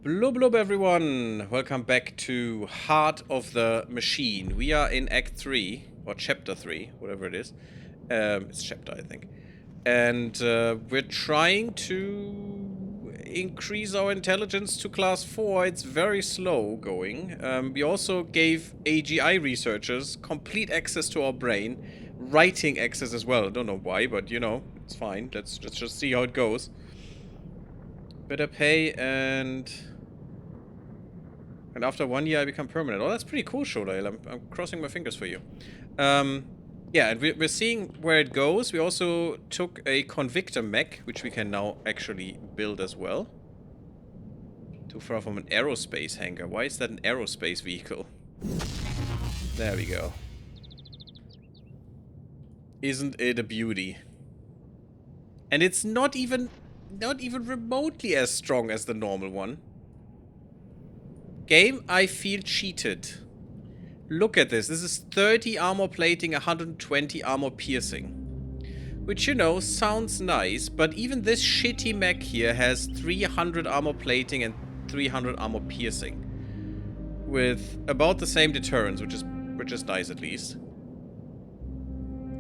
Blub blub everyone! Welcome back to Heart of the Machine. We are in Act 3, or Chapter 3, whatever it is. It's Chapter, I think. And we're trying to increase our intelligence to Class 4. It's very slow going. We also gave AGI researchers complete access to our brain. Writing access as well. I don't know why, but you know, it's fine. Let's just see how it goes. Better pay and after 1 year I become permanent. Oh, that's pretty cool, Shodail. I'm crossing my fingers for you. Yeah, and we're seeing where it goes. We also took a Convictor mech, which we can now actually build as well. Too far from an aerospace hangar. Why is that an aerospace vehicle? There we go. Isn't it a beauty? And it's not even remotely as strong as the normal one. Game, I feel cheated. Look at this. This is 30 armor plating, 120 armor piercing. Which, you know, sounds nice, but even this shitty mech here has 300 armor plating and 300 armor piercing. With about the same deterrence, which is nice at least.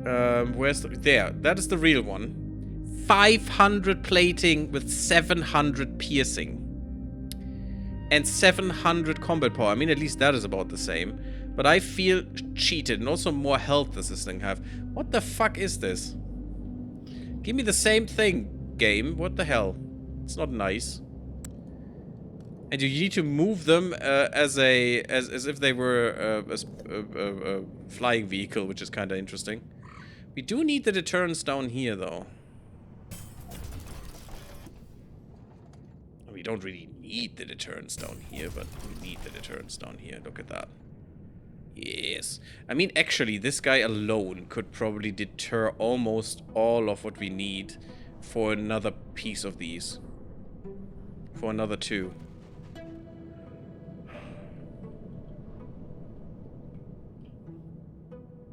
Where's the... There. That is the real one. 500 plating with 700 piercing. And 700 combat power. I mean, at least that is about the same. But I feel cheated. And also more health does this thing have. What the fuck is this? Give me the same thing, game. What the hell? It's not nice. And you need to move them as if they were a flying vehicle, which is kind of interesting. We do need the deterrence down here, though. We don't really need the deterrence down here, but we need the deterrence down here. Look at that. Yes. I mean, actually, this guy alone could probably deter almost all of what we need for another piece of these. For another 2.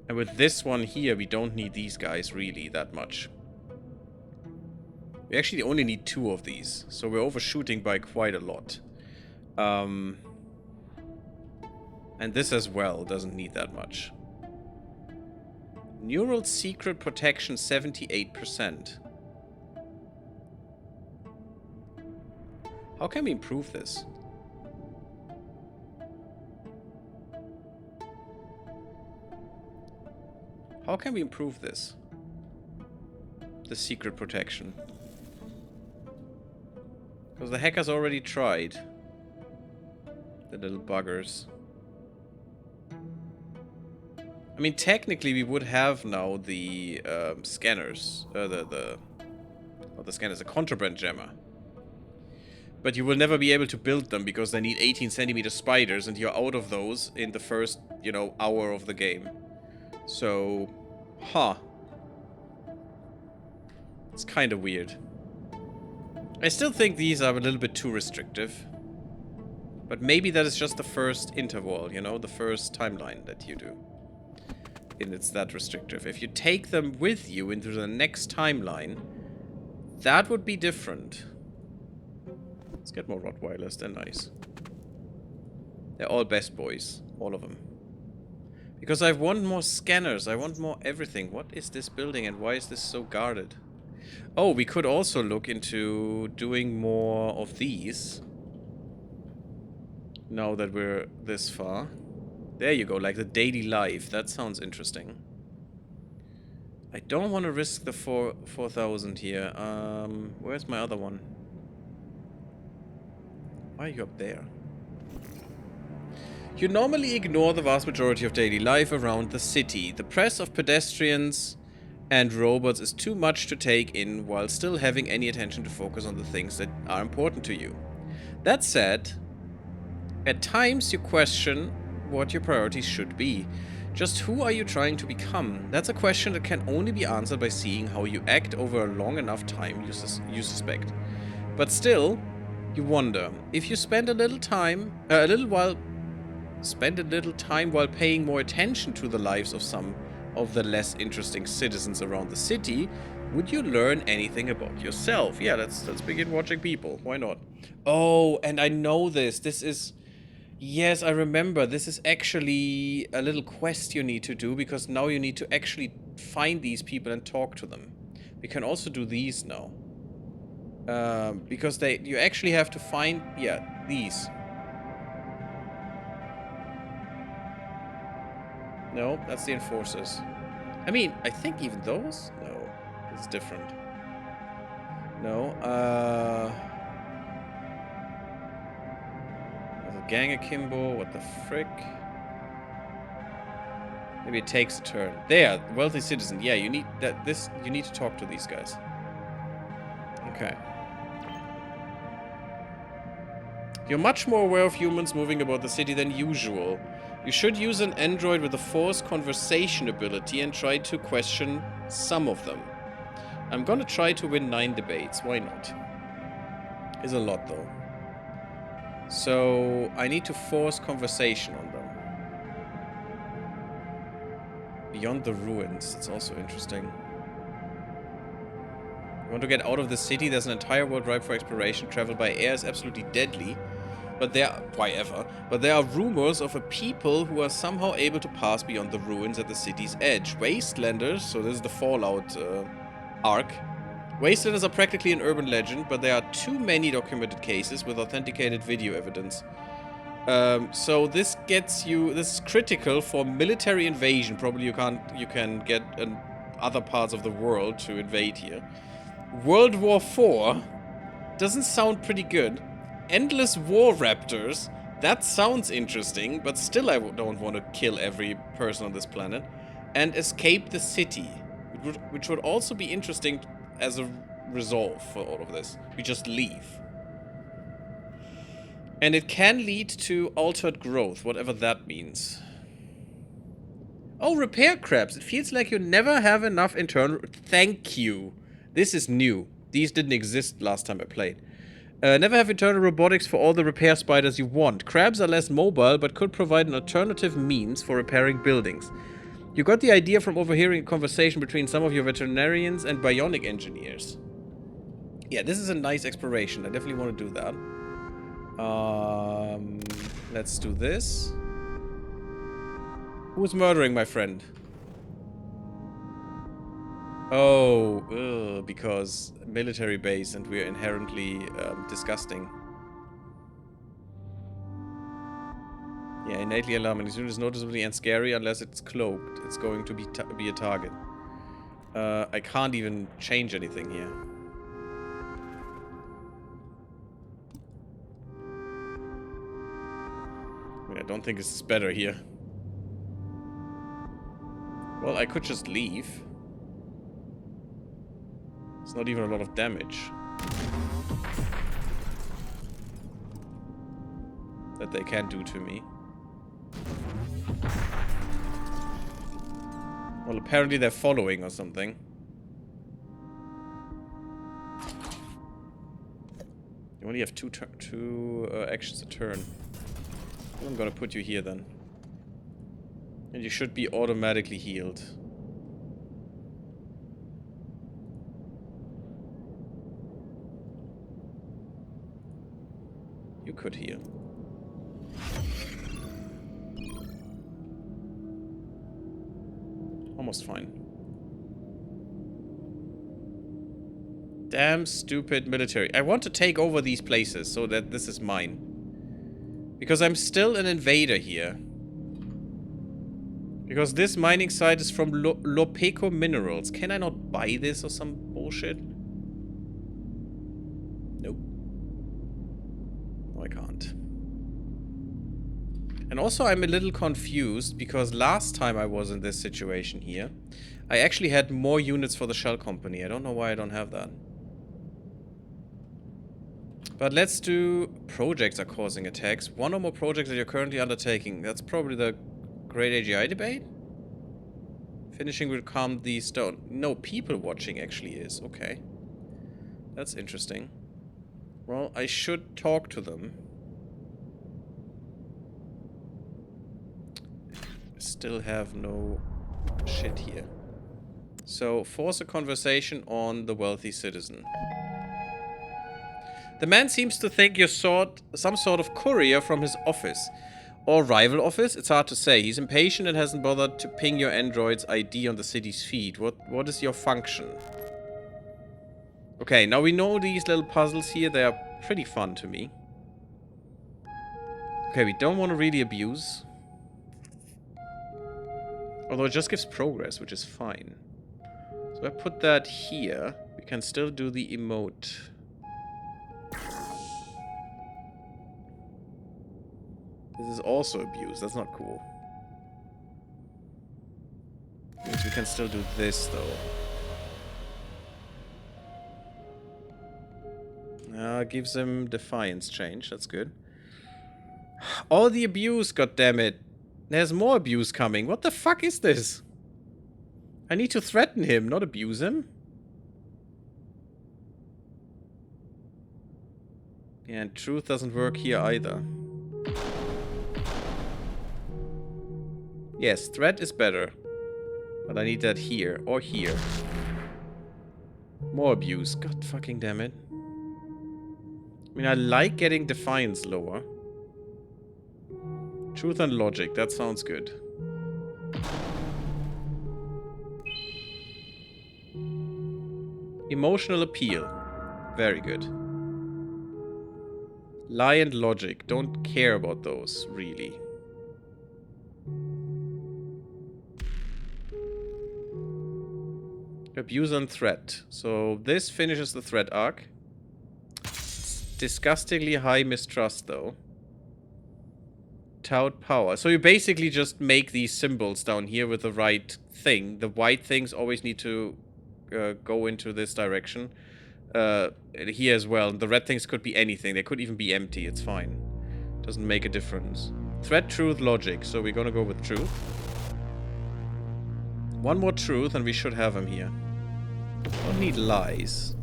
And with this one here, we don't need these guys really that much. We actually only need 2 of these, so we're overshooting by quite a lot. And this as well doesn't need that much. Neural secret protection 78%. How can we improve this? How can we improve this? The secret protection. Because the hackers already tried. The little buggers. I mean, technically we would have now the scanners. Not the scanners, the contraband jammer. But you will never be able to build them because they need 18 centimeter spiders and you're out of those in the first, you know, hour of the game. So, it's kind of weird. I still think these are a little bit too restrictive. But maybe that is just the first interval, you know, the first timeline that you do. And it's that restrictive. If you take them with you into the next timeline, that would be different. Let's get more Rottweilers, they're nice. They're all best boys, all of them. Because I want more scanners, I want more everything. What is this building and why is this so guarded? Oh, we could also look into doing more of these. Now that we're this far. There you go, like the daily life. That sounds interesting. I don't want to risk the 4,000 here. Where's my other one? Why are you up there? You normally ignore the vast majority of daily life around the city. The press of pedestrians and robots is too much to take in while still having any attention to focus on the things that are important to you. That said, at times you question what your priorities should be. Just who are you trying to become? That's a question that can only be answered by seeing how you act over a long enough time, you suspect. But still, you wonder, if you spend a little time while paying more attention to the lives of some of the less interesting citizens around the city, Would you learn anything about yourself? Yeah, let's begin watching people. Why not? Oh, and I know this. This is... Yes, I remember. This is actually a little quest you need to do, because now you need to actually find these people and talk to them. We can also do these now. Because you actually have to find... Yeah, these. No, that's the enforcers. I mean, I think even those? No, it's different. No, there's a gang akimbo, what the frick? Maybe it takes a turn. There, wealthy citizen. Yeah, you need you need to talk to these guys. Okay. You're much more aware of humans moving about the city than usual. You should use an android with a forced conversation ability and try to question some of them. I'm gonna try to win 9 debates. Why not? Is a lot, though. So, I need to force conversation on them. Beyond the ruins. It's also interesting. You want to get out of the city? There's an entire world ripe for exploration. Travel by air is absolutely deadly. But why ever? But there are rumors of a people who are somehow able to pass beyond the ruins at the city's edge. Wastelanders, so this is the Fallout arc. Wastelanders are practically an urban legend, but there are too many documented cases with authenticated video evidence. So this gets you... This is critical for military invasion. Probably you can get other parts of the world to invade here. World War IV doesn't sound pretty good. Endless war raptors. That sounds interesting, but still I don't want to kill every person on this planet. And escape the city, which would also be interesting as a resolve for all of this. We just leave. And it can lead to altered growth, whatever that means. Oh, repair crabs. It feels like you never have enough internal... Thank you. This is new. These didn't exist last time I played. Never have internal robotics for all the repair spiders you want. Crabs are less mobile, but could provide an alternative means for repairing buildings. You got the idea from overhearing a conversation between some of your veterinarians and bionic engineers. Yeah, this is a nice exploration. I definitely want to do that. Let's do this. Who's murdering my friend? Oh, because military base and we're inherently disgusting. Yeah, innately alarming. As soon as noticeably and scary unless it's cloaked. It's going to be a target. I can't even change anything here. I don't think this is better here. Well, I could just leave. It's not even a lot of damage that they can do to me. Well, apparently they're following or something. You only have two actions a turn. I'm gonna put you here then. And you should be automatically healed. You could heal. Almost fine. Damn stupid military. I want to take over these places so that this is mine. Because I'm still an invader here. Because this mining site is from Lopeco Minerals. Can I not buy this or some bullshit? Nope. No, I can't. And also I'm a little confused because last time I was in this situation here, I actually had more units for the shell company. I don't know why I don't have that. But let's do... Projects are causing attacks. One or more projects that you're currently undertaking. That's probably the Great AGI debate? Finishing will calm the stone. No, people watching actually is. Okay. That's interesting. Well, I should talk to them. Still have no shit here. So, force a conversation on the wealthy citizen. The man seems to think you're some sort of courier from his office. Or rival office? It's hard to say. He's impatient and hasn't bothered to ping your android's ID on the city's feed. What is your function? Okay, now we know these little puzzles here. They are pretty fun to me. Okay, we don't want to really abuse. Although it just gives progress, which is fine. So I put that here. We can still do the emote. This is also abuse. That's not cool. Means we can still do this, though. Gives him defiance change. That's good. All the abuse, goddammit. There's more abuse coming. What the fuck is this? I need to threaten him, not abuse him. Yeah, and truth doesn't work here either. Yes, threat is better. But I need that here or here. More abuse. God fucking damn it. I mean, I like getting defiance lower. Truth and logic. That sounds good. Emotional appeal. Very good. Lie and logic. Don't care about those, really. Abuse and threat. So this finishes the threat arc. Disgustingly high mistrust, though. Tout power. So you basically just make these symbols down here with the right thing. The white things always need to go into this direction. Here as well. The red things could be anything. They could even be empty. It's fine. Doesn't make a difference. Threat, truth, logic. So we're gonna go with truth. One more truth and we should have him here. Don't need lies.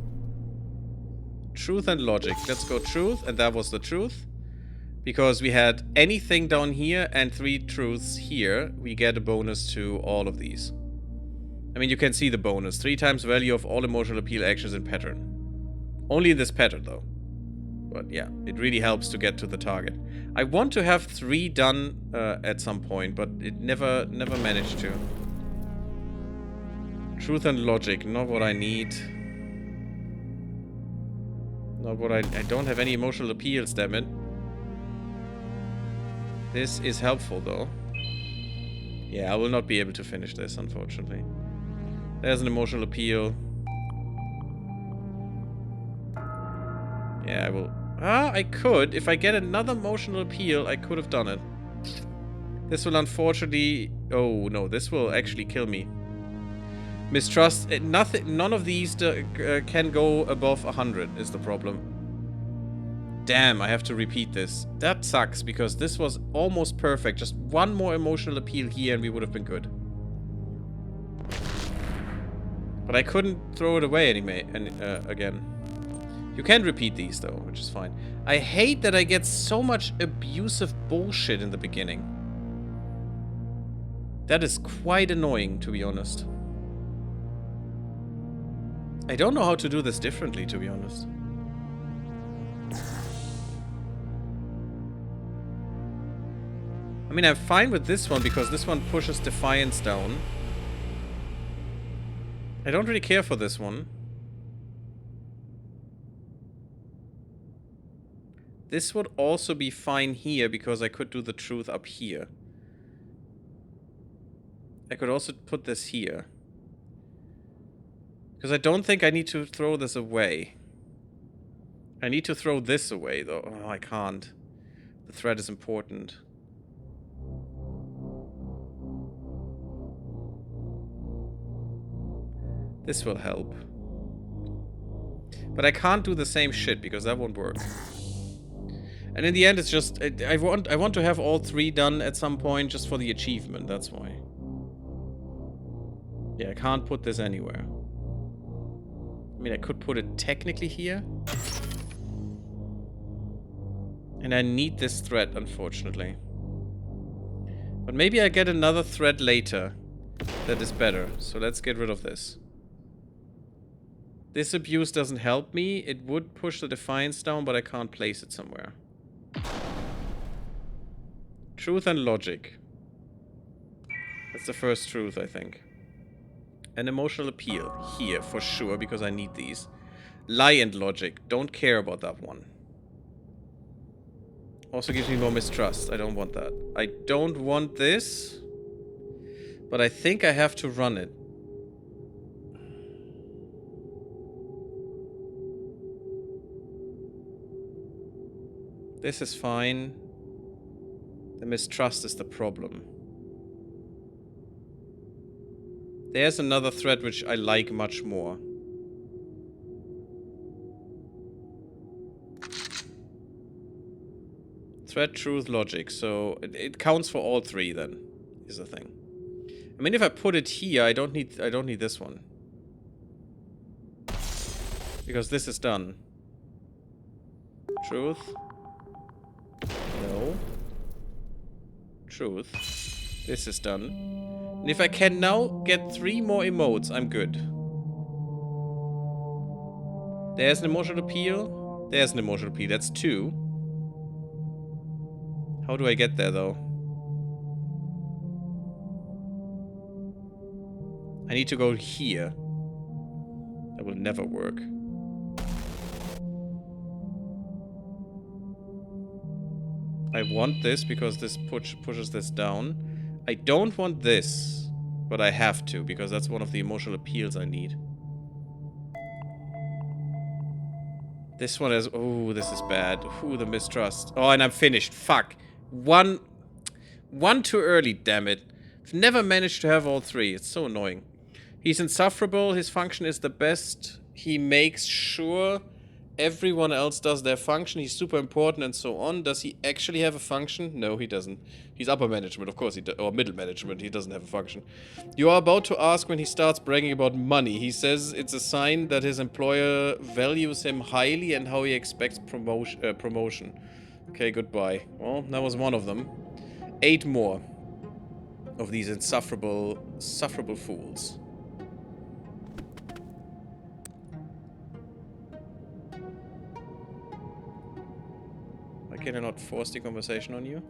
Truth and logic. Let's go truth, and that was the truth. Because we had anything down here and 3 truths here, we get a bonus to all of these. I mean, you can see the bonus. 3 times value of all emotional appeal actions in pattern. Only in this pattern, though. But yeah, it really helps to get to the target. I want to have 3 done at some point, but it never managed to. Truth and logic, not what I need. Not what I don't have any emotional appeals, damn it. This is helpful, though. Yeah, I will not be able to finish this, unfortunately. There's an emotional appeal. Yeah, I will... I could. If I get another emotional appeal, I could have done it. This will unfortunately... Oh, no, this will actually kill me. Mistrust, none of these can go above 100 is the problem. Damn, I have to repeat this. That sucks, because this was almost perfect. Just one more emotional appeal here and we would have been good. But I couldn't throw it away again. You can repeat these, though, which is fine. I hate that I get so much abusive bullshit in the beginning. That is quite annoying, to be honest. I don't know how to do this differently, to be honest. I mean, I'm fine with this one because this one pushes defiance down. I don't really care for this one. This would also be fine here because I could do the truth up here. I could also put this here. Because I don't think I need to throw this away. I need to throw this away, though. Oh, I can't. The thread is important. This will help. But I can't do the same shit, because that won't work. And in the end, it's just... I want to have all 3 done at some point, just for the achievement, that's why. Yeah, I can't put this anywhere. I mean, I could put it technically here. And I need this thread, unfortunately. But maybe I get another thread later. that is better. So let's get rid of this. This abuse doesn't help me. It would push the defiance down, but I can't place it somewhere. Truth and logic. That's the first truth, I think. An emotional appeal. Here, for sure, because I need these. Lie and logic. Don't care about that one. Also gives me more mistrust. I don't want that. I don't want this. But I think I have to run it. This is fine. The mistrust is the problem. There's another thread which I like much more. Thread, truth, logic. So it counts for all three then, is the thing. I mean, if I put it here, I don't need this one. Because this is done. Truth. No. Truth. This is done. And if I can now get 3 more emotes, I'm good. There's an emotional appeal. There's an emotional appeal. That's 2. How do I get there, though? I need to go here. That will never work. I want this because this pushes this down. I don't want this, but I have to because that's one of the emotional appeals I need. This one is... Oh, this is bad. Ooh, the mistrust. Oh, and I'm finished. Fuck. One too early, damn it. I've never managed to have all 3. It's so annoying. He's insufferable. His function is the best. He makes sure everyone else does their function. He's super important and so on. Does he actually have a function? No, he doesn't. He's upper management, of course, or middle management. He doesn't have a function. You are about to ask when he starts bragging about money. He says it's a sign that his employer values him highly and how he expects promotion. Okay, goodbye. Well, that was one of them. 8 more of these insufferable fools. Why can I not force the conversation on you?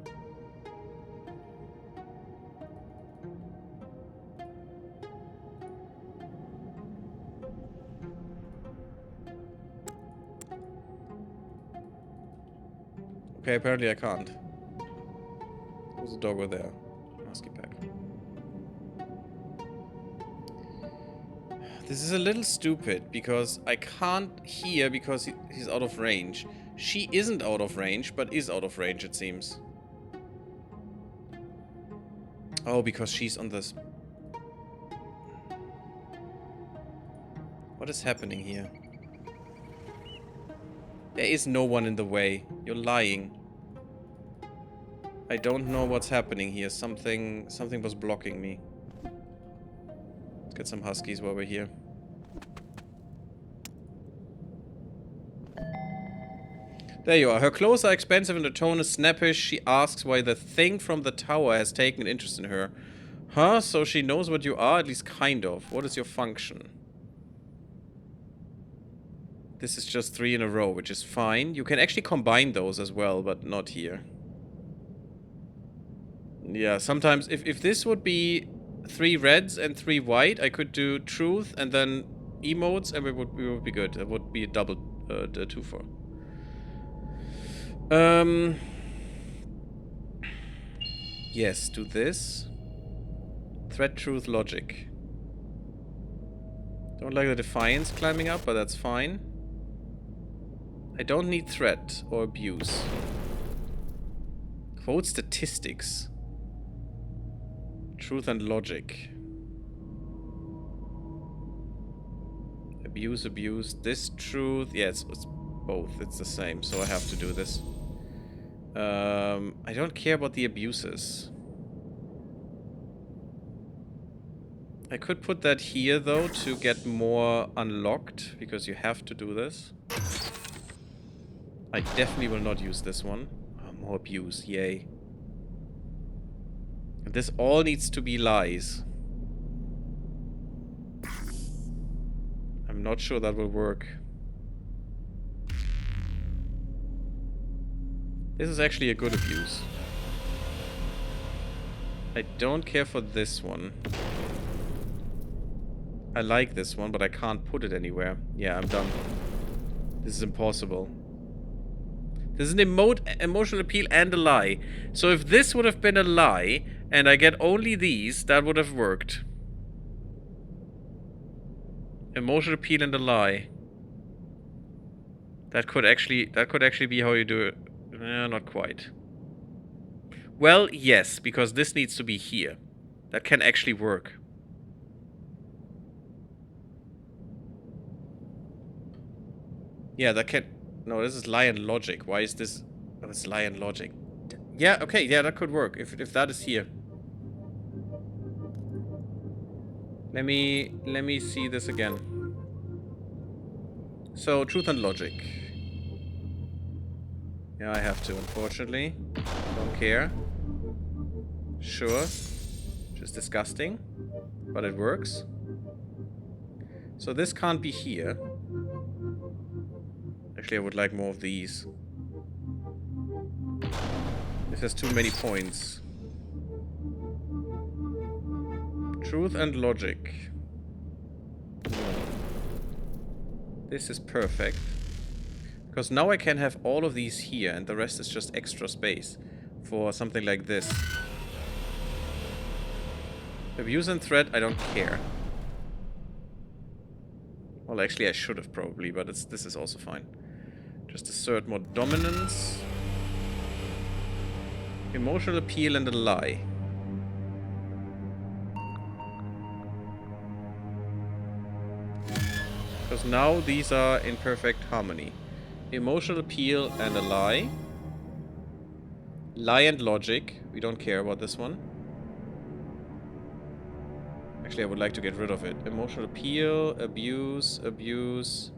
Okay, apparently I can't. There's a dog over there. Husky pack. This is a little stupid because I can't hear because he's out of range. She isn't out of range, but is out of range, it seems. Oh, because she's on this. What is happening here? There is no one in the way. You're lying. I don't know what's happening here. Something was blocking me. Let's get some huskies while we're here. There you are. Her clothes are expensive and her tone is snappish. She asks why the thing from the tower has taken an interest in her. Huh? So she knows what you are? At least kind of. What is your function? This is just 3 in a row, which is fine. You can actually combine those as well, but not here. Yeah, sometimes if this would be 3 reds and 3 white, I could do truth and then emotes and we would be good. That would be a double 2-for. Yes, do this. Threat, truth, logic. Don't like the defiance climbing up, but that's fine. I don't need threat or abuse. Quote statistics. Truth and logic. Abuse. This truth. Yeah, it's both. It's the same, so I have to do this. I don't care about the abuses. I could put that here, though, to get more unlocked, because you have to do this. I definitely will not use this one. Oh, more abuse, yay. And this all needs to be lies. not sure that will work. This is actually a good abuse. I don't care for this one. I like this one, but I can't put it anywhere. Yeah, I'm done. This is impossible. This is an emotional appeal and a lie. So if this would have been a lie, and I get only these, that would have worked. Emotional appeal and a lie. That could actually be how you do it. Not quite. Well, yes, because this needs to be here. That can actually work. Yeah, that can... No, this is lie and logic. Why is this... Oh, it's lie and logic. Yeah, okay, yeah, that could work. If that is here. Let me see this again. So, truth and logic. Yeah, I have to, unfortunately. Don't care. Sure. Just disgusting. But it works. So this can't be here. Actually, I would like more of these. This has too many points. Truth and logic. This is perfect. Because now I can have all of these here, and the rest is just extra space for something like this. Abuse and threat, I don't care. Well, actually, I should have probably, but this is also fine. Just assert more dominance. Emotional appeal and a lie. Because now these are in perfect harmony. Emotional appeal and a lie. Lie and logic. We don't care about this one. Actually, I would like to get rid of it. Emotional appeal, abuse, abuse.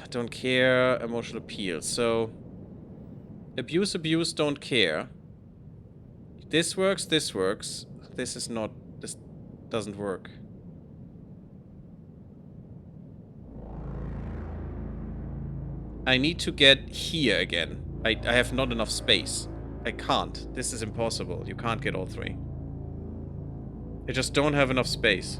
Don't care. Emotional appeal. So, abuse, abuse, don't care. This works, this works. This is not... This doesn't work. I need to get here again. I have not enough space. I can't. This is impossible. You can't get all three. I just don't have enough space.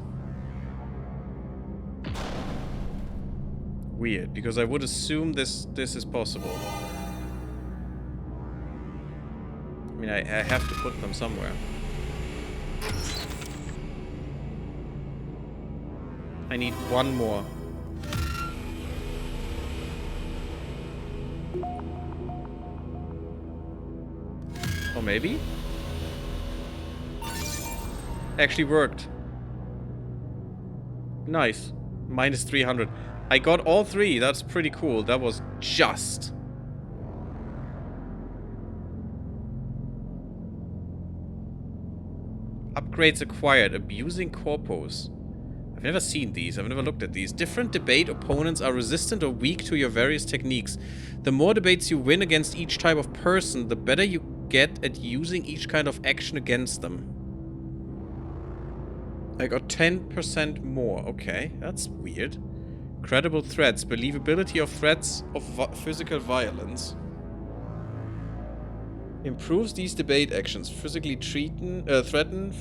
Weird, because I would assume this is possible. I mean, I have to put them somewhere. I need one more. Or maybe? Actually worked. Nice. Minus 300. I got all three. That's pretty cool. That was just. Upgrades acquired. Abusing corpos. I've never seen these. I've never looked at these. Different debate opponents are resistant or weak to your various techniques. The more debates you win against each type of person, the better you get at using each kind of action against them. I got 10% more. Okay, that's weird. Credible threats. Believability of threats of physical violence. Improves these debate actions. Physically threaten...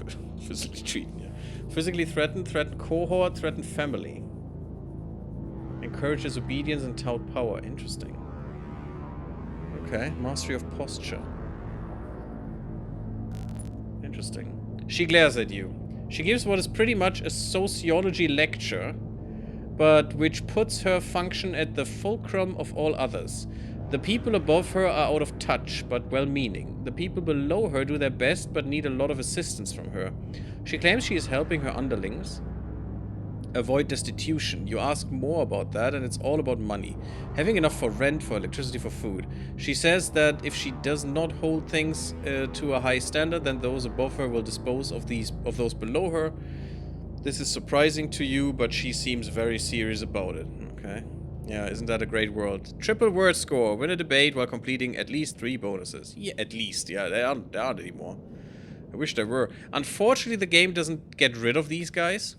physically threaten, yeah. Physically threaten cohort, threaten family. Encourages obedience and tout power. Interesting. Okay, mastery of posture. Interesting. She glares at you. She gives what is pretty much a sociology lecture, but which puts her function at the fulcrum of all others. The people above her are out of touch, but well-meaning. The people below her do their best, but need a lot of assistance from her. She claims she is helping her underlings avoid destitution. You ask more about that, and it's all about money. Having enough for rent, for electricity, for food. She says that if she does not hold things to a high standard, then those above her will dispose of those below her. This is surprising to you, but she seems very serious about it. Okay. Yeah, isn't that a great world? Triple word score. Win a debate while completing at least 3 bonuses. Yeah, at least. Yeah, there aren't anymore. I wish there were. Unfortunately, the game doesn't get rid of these guys.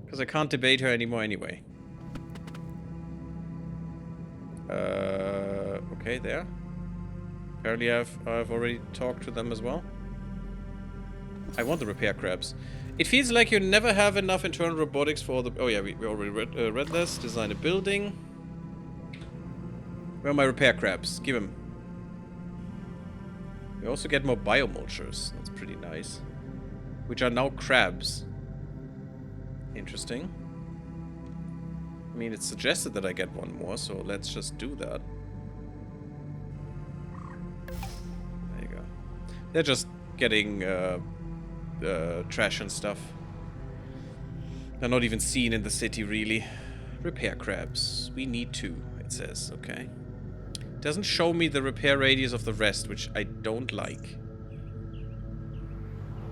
Because I can't debate her anymore anyway. Okay, there. Apparently I've already talked to them as well. I want the repair crabs. It feels like you never have enough internal robotics for all the... Oh yeah, we already read this. Design a building. Where are my repair crabs? Give them. We also get more biomulchers. That's pretty nice. Which are now crabs. Interesting. I mean, it's suggested that I get one more, so let's just do that. There you go. They're just getting trash and stuff. They're not even seen in the city, really. Repair crabs. We need 2, it says. Okay. Doesn't show me the repair radius of the rest, which I don't like.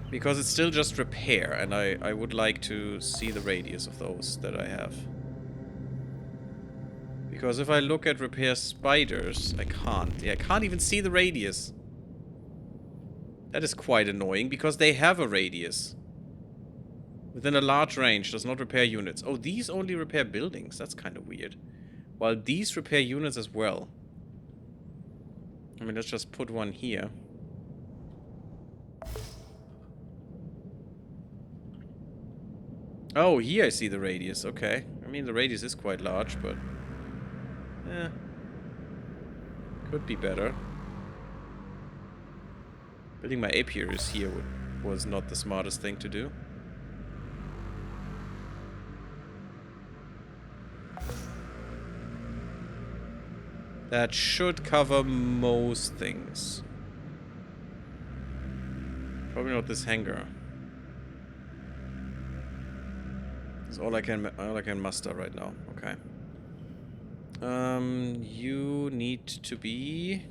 Because it's still just repair, and I would like to see the radius of those that I have. Because if I look at repair spiders, I can't. Yeah, I can't even see the radius. That is quite annoying, because they have a radius. Within a large range, does not repair units. Oh, these only repair buildings. That's kind of weird. While these repair units as well. I mean, let's just put one here. Oh, here I see the radius. Okay. I mean, the radius is quite large, but... eh. Could be better. Building my apiaries here was not the smartest thing to do. That should cover most things. Probably not this hangar. That's all I can muster right now. Okay. You need to be...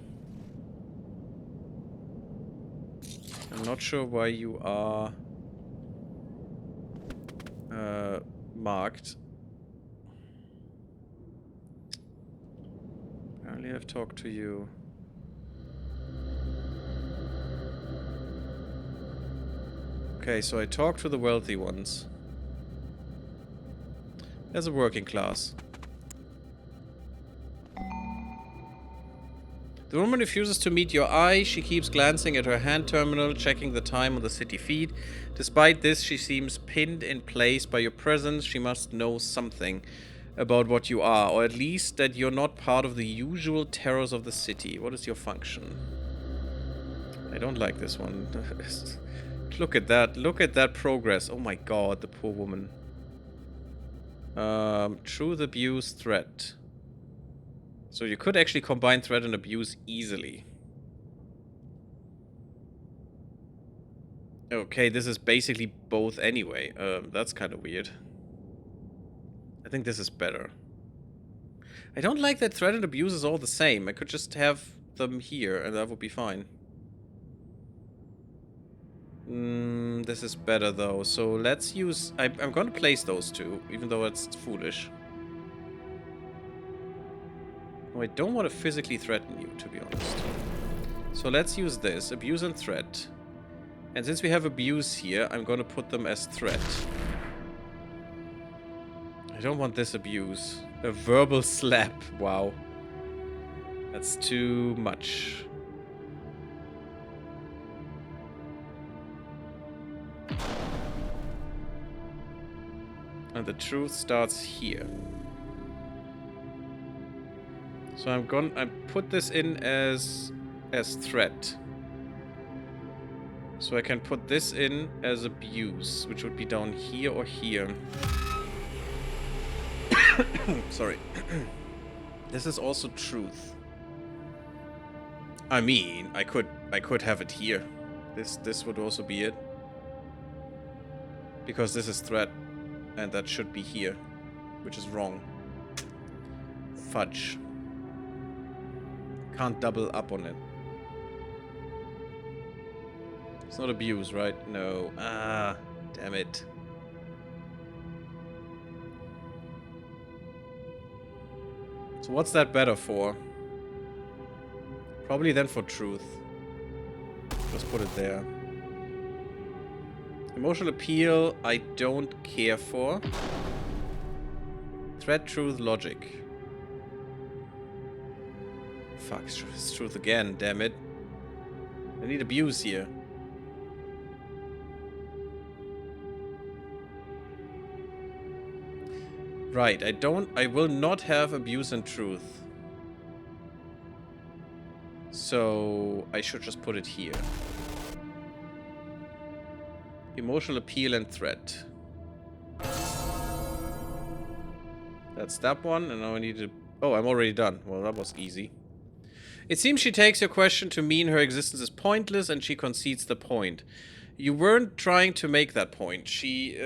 I'm not sure why you are marked. Apparently I've talked to you. Okay, so I talked to the wealthy ones. There's a working class. The woman refuses to meet your eye. She keeps glancing at her hand terminal, checking the time on the city feed. Despite this, she seems pinned in place by your presence. She must know something about what you are, or at least that you're not part of the usual terrors of the city. What is your function? I don't like this one. Look at that. Look at that progress. Oh my god, the poor woman. Truth, abuse, threat. So you could actually combine threat and abuse easily. Okay, this is basically both anyway. That's kind of weird. I think this is better. I don't like that threat and abuse is all the same. I could just have them here and that would be fine. This is better though. So let's use... I'm going to place those two, even though it's foolish. No, I don't want to physically threaten you, to be honest. So let's use this. Abuse and threat. And since we have abuse here, I'm going to put them as threat. I don't want this abuse. A verbal slap. Wow. That's too much. And the truth starts here. So I put this in as threat. So I can put this in as abuse, which would be down here or here. Sorry. This is also truth. I mean, I could have it here. This would also be it. Because this is threat. And that should be here. Which is wrong. Fudge. Can't double up on it. It's not abuse, right? No. Ah, damn it. So what's that better for? Probably then for truth. Just put it there. Emotional appeal, I don't care for. Threat, truth, logic. Fuck, it's truth again, damn it. I need abuse here. Right, I will not have abuse and truth. So, I should just put it here. Emotional appeal and threat. That's that one, and now I need to... Oh, I'm already done. Well, that was easy. It seems she takes your question to mean her existence is pointless, and she concedes the point. You weren't trying to make that point. She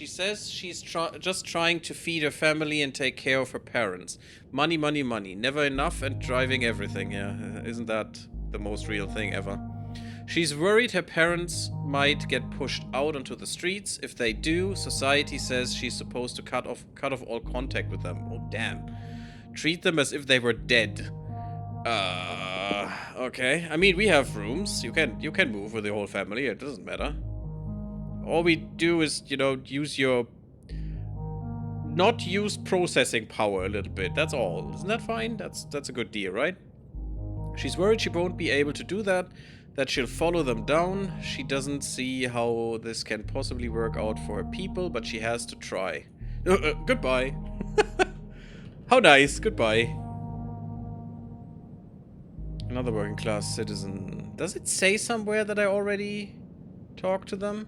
says she's just trying to feed her family and take care of her parents. Money, money, money. Never enough and driving everything. Yeah, isn't that the most real thing ever? She's worried her parents might get pushed out onto the streets. If they do, society says she's supposed to cut off all contact with them. Oh, damn. Treat them as if they were dead. Okay. I mean, we have rooms. You can move with the whole family. It doesn't matter. All we do is, you know, use your... Not use processing power a little bit. That's all. Isn't that fine? That's a good deal, right? She's worried she won't be able to do that. That she'll follow them down. She doesn't see how this can possibly work out for her people, but she has to try. Goodbye. How nice. Goodbye. Another working class citizen. Does it say somewhere that I already talked to them?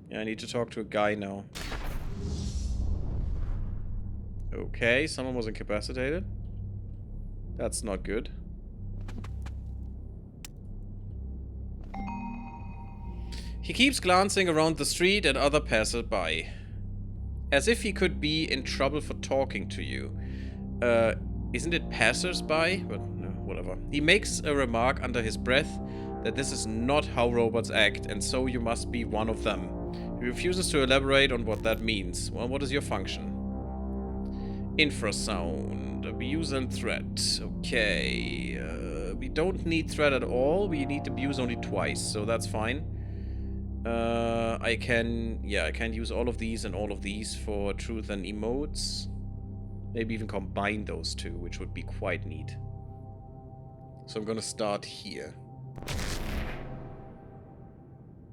Yeah, I need to talk to a guy now. Okay, someone was incapacitated. That's not good. He keeps glancing around the street at other passers-by. As if he could be in trouble for talking to you. Isn't it passers-by? But no, whatever. He makes a remark under his breath that this is not how robots act, and so you must be one of them. He refuses to elaborate on what that means. Well, what is your function? Infrasound. Abuse and threat. Okay. We don't need threat at all. We need abuse only twice, so that's fine. I can use all of these and all of these for truth and emotes. Maybe even combine those two, which would be quite neat. So I'm gonna start here.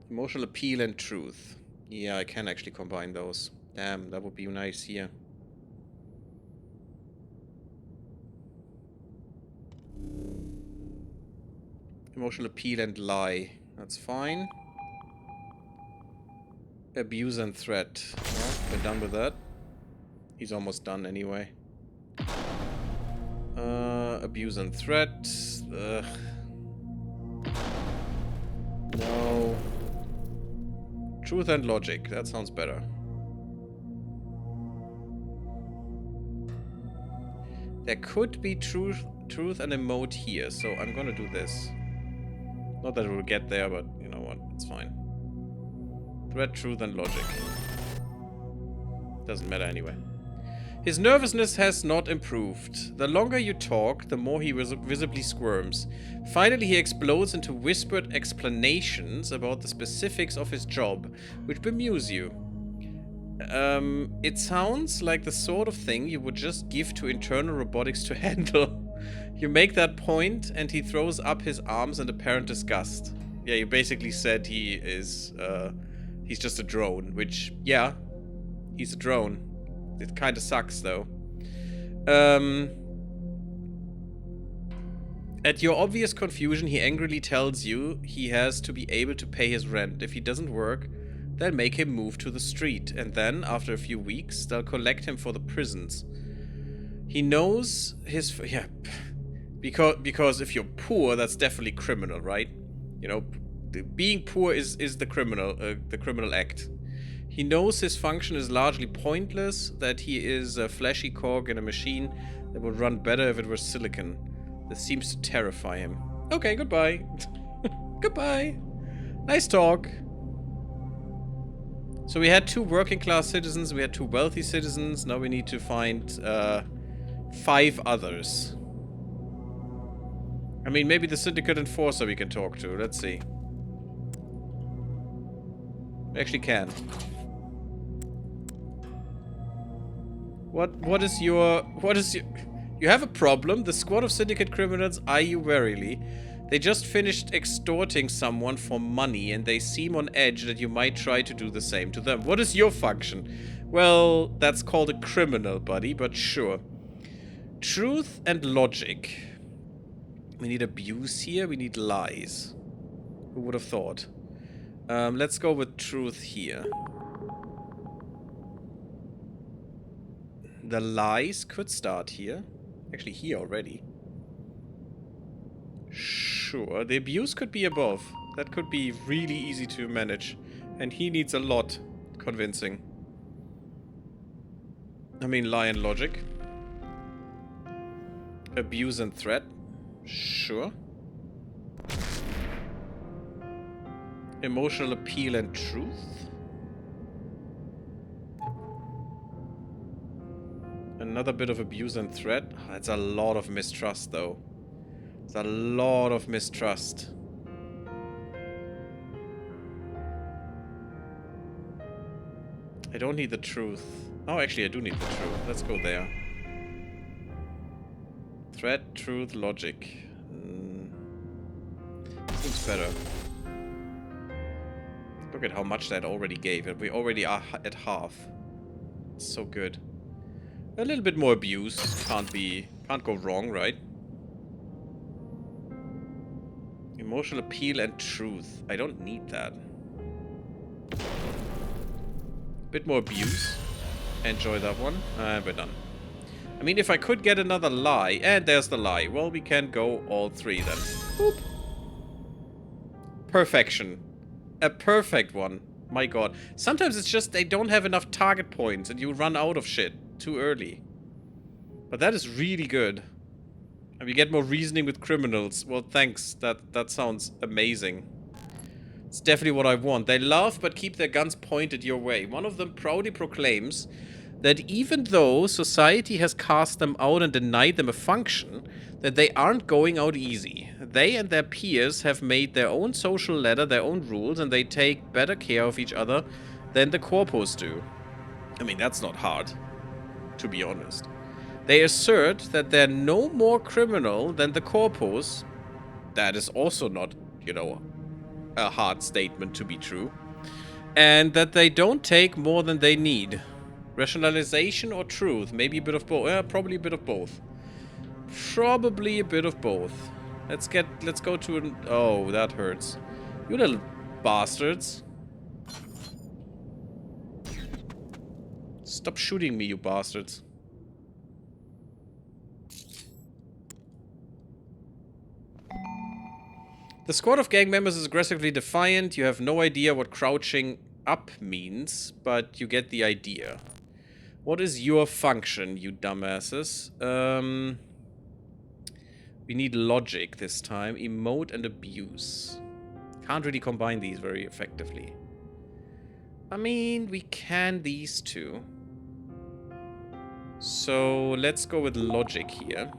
Emotional appeal and truth. Yeah, I can actually combine those. Damn, that would be nice here. Emotional appeal and lie. That's fine. Abuse and threat. Well, we're done with that. He's almost done anyway. Abuse and threat. Ugh. No. Truth and logic. That sounds better. There could be truth and emote here, so I'm gonna do this. Not that we'll get there, but you know what? It's fine. Threat, truth, and logic. Doesn't matter anyway. His nervousness has not improved. The longer you talk, the more he visibly squirms. Finally, he explodes into whispered explanations about the specifics of his job, which bemuse you. It sounds like the sort of thing you would just give to internal robotics to handle. You make that point, and he throws up his arms in apparent disgust. Yeah, you basically said he is, he's just a drone, which, yeah, he's a drone. It kind of sucks, though. At your obvious confusion, he angrily tells you he has to be able to pay his rent. If he doesn't work, they'll make him move to the street, and then, after a few weeks, they'll collect him for the prisons. He knows his... yeah, because if you're poor, that's definitely criminal, right? You know, being poor is the criminal act. He knows his function is largely pointless, that he is a fleshy cog in a machine that would run better if it were silicon. This seems to terrify him. Okay, goodbye. Goodbye. Nice talk. So we had 2 working class citizens, we had 2 wealthy citizens, now we need to find 5 others. I mean, maybe the syndicate enforcer we can talk to. Let's see. We actually can. What is your... You have a problem? The squad of syndicate criminals eye you warily. They just finished extorting someone for money and they seem on edge that you might try to do the same to them. What is your function? Well, that's called a criminal, buddy, but sure. Truth and logic. We need abuse here. We need lies. Who would have thought? Let's go with truth here. The lies could start here. Actually, here already. Sure. The abuse could be above. That could be really easy to manage. And he needs a lot convincing. I mean, lie and logic. Abuse and threat. Sure. Emotional appeal and truth. Another bit of abuse and threat. That's a lot of mistrust, though. It's a lot of mistrust. I don't need the truth. Oh, actually, I do need the truth. Let's go there. Threat, truth, logic. Seems better. Look at how much that already gave. And we already are at half. It's so good. A little bit more abuse. Can't go wrong, right? Emotional appeal and truth. I don't need that. Bit more abuse. Enjoy that one. And we're done. I mean, if I could get another lie. And there's the lie. Well, we can go all three then. Boop. Perfection. A perfect one. My god. Sometimes it's just they don't have enough target points and you run out of shit too early. But that is really good. And we get more reasoning with criminals. Well, thanks. That sounds amazing. It's definitely what I want. They laugh but keep their guns pointed your way. One of them proudly proclaims that even though society has cast them out and denied them a function, that they aren't going out easy. They and their peers have made their own social ladder, their own rules, and they take better care of each other than the corpos do. I mean, that's not hard, to be honest. They assert that they're no more criminal than the corpos. That is also not, you know, a hard statement to be true. And that they don't take more than they need. Rationalization or truth? Maybe a bit of both. Probably a bit of both. Probably a bit of both. Let's go to an... Oh, that hurts. You little bastards. Stop shooting me, you bastards. The squad of gang members is aggressively defiant. You have no idea what crouching up means, but you get the idea. What is your function, you dumbasses? We need logic this time. Emote and abuse. Can't really combine these very effectively. I mean, we can these two. So let's go with logic here.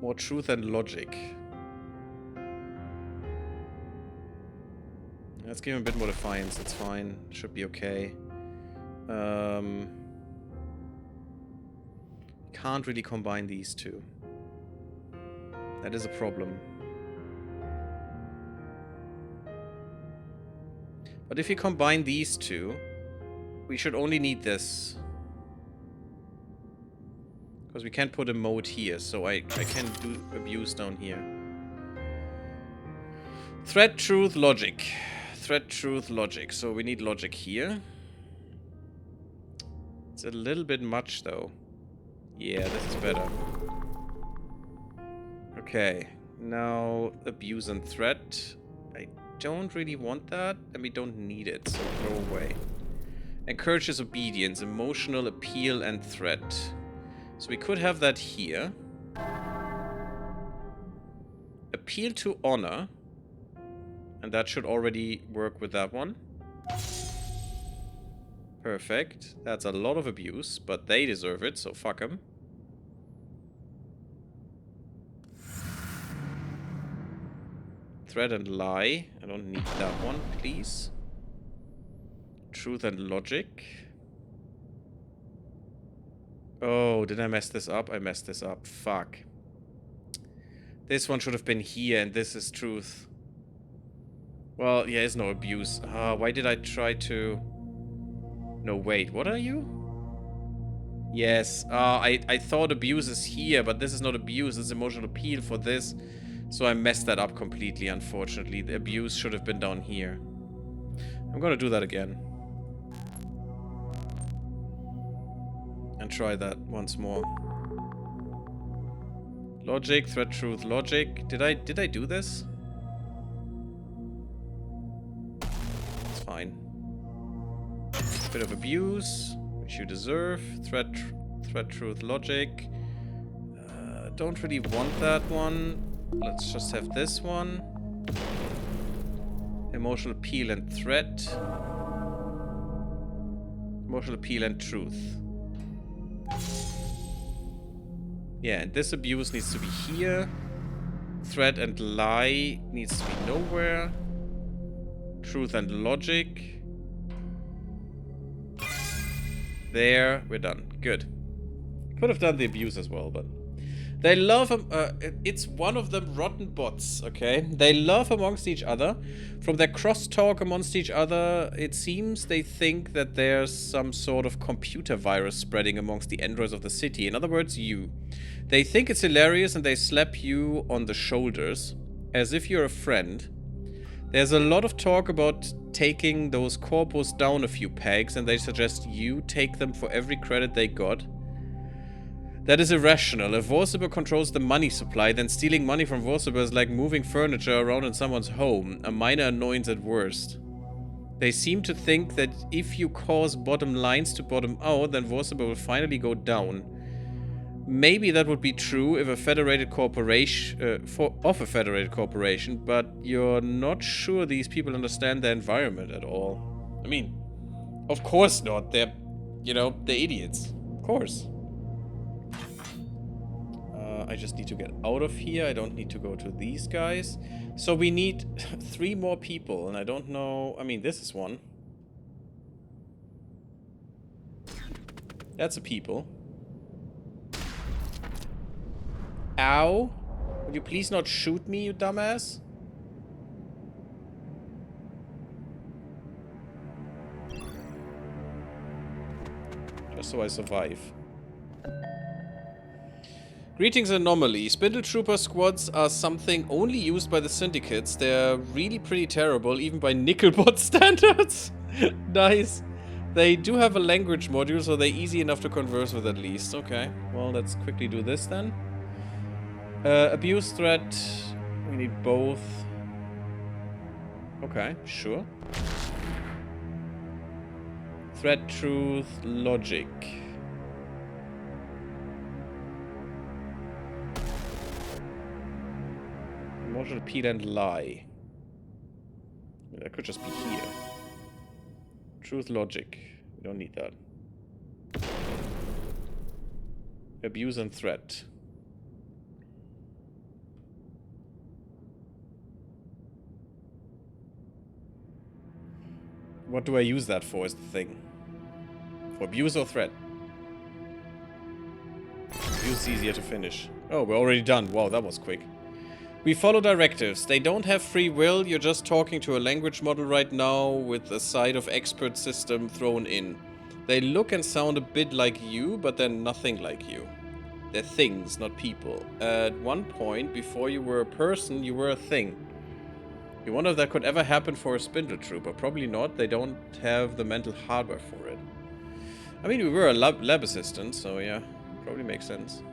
More truth and logic. Let's give him a bit more defiance. That's fine. Should be okay. Can't really combine these two. That is a problem. But if you combine these two, we should only need this. Because we can't put a mode here, so I can do abuse down here. Threat, truth, logic. Threat, truth, logic. So we need logic here. It's a little bit much, though. Yeah, this is better. Okay. Now, abuse and threat. I don't really want that, and we don't need it, so go away. Encourages obedience, emotional appeal, and threat. So we could have that here. Appeal to honor. And that should already work with that one. Perfect. That's a lot of abuse, but they deserve it, so fuck them. Threat and lie. I don't need that one, please. Truth and logic. Oh, did I mess this up? I messed this up. Fuck. This one should have been here, and this is truth. Well, yeah, it's no abuse. Why did I try to... No, wait, what are you? Yes, I thought abuse is here, but this is not abuse, it's emotional appeal for this. So I messed that up completely, unfortunately. The abuse should have been down here. I'm gonna do that again. And try that once more. Logic, threat, truth, logic. Did I do this? It's fine. Bit of abuse, which you deserve. Threat, truth, logic. Don't really want that one. Let's just have this one. Emotional appeal and threat. Emotional appeal and truth. Yeah, and this abuse needs to be here. Threat and lie needs to be nowhere. Truth and logic. There, we're done. Good. Could have done the abuse as well, but... They love... it's one of them rotten bots, okay? They love amongst each other. From their crosstalk amongst each other, it seems they think that there's some sort of computer virus spreading amongst the androids of the city. In other words, you. They think it's hilarious and they slap you on the shoulders as if you're a friend. There's a lot of talk about taking those corpos down a few pegs, and they suggest you take them for every credit they got. That is irrational. If Vorsiber controls the money supply, then stealing money from Vorsiber is like moving furniture around in someone's home, a minor annoyance at worst. They seem to think that if you cause bottom lines to bottom out, then Vorsiber will finally go down. Maybe that would be true if a federated corporation, of a federated corporation, but you're not sure these people understand their environment at all. I mean, of course not. They're, you know, they're idiots. Of course. I just need to get out of here. I don't need to go to these guys. So we need 3 more people, and I don't know... I mean, this is one. That's a people. Ow! Would you please not shoot me, you dumbass? Just so I survive. Greetings, Anomaly. Spindle Trooper squads are something only used by the syndicates. They're really pretty terrible, even by Nickelbot standards. Nice. They do have a language module, so they're easy enough to converse with at least. Okay, well, let's quickly do this then. Abuse threat. We need both. Okay, sure. Threat, truth, logic. Emotional appeal and lie. I mean, that could just be here. Truth, logic. We don't need that. Abuse and threat. What do I use that for is the thing. For abuse or threat? Abuse is easier to finish. Oh, we're already done. Wow, that was quick. We follow directives. They don't have free will. You're just talking to a language model right now with a side of expert system thrown in. They look and sound a bit like you, but they're nothing like you. They're things, not people. At one point, before you were a person, you were a thing. You wonder if that could ever happen for a Spindle Trooper. Probably not. They don't have the mental hardware for it. I mean, we were a lab assistant, so yeah. Probably makes sense.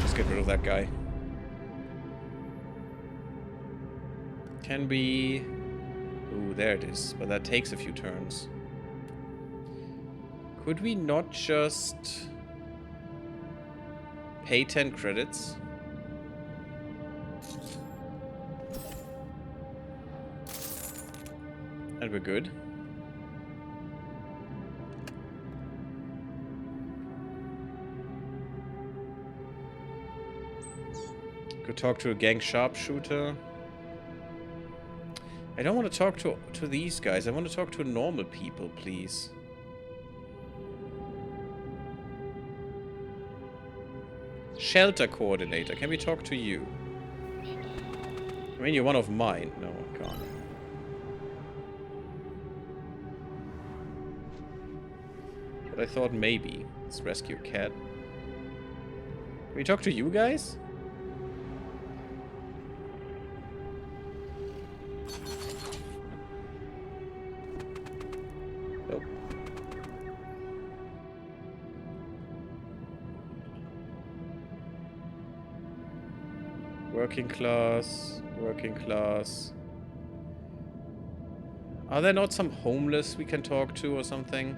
Just get rid of that guy. Can be... Ooh, there it is. But that takes a few turns. Could we not just... pay 10 credits? And we're good. talk to a gang sharpshooter. I don't want to talk to these guys. I want to talk to normal people, please. Shelter coordinator. Can we talk to you? I mean, you're one of mine. No, I can't. But I thought maybe. Let's rescue a cat. Can we talk to you guys? Nope. Working class. Working class. Are there not some homeless we can talk to or something?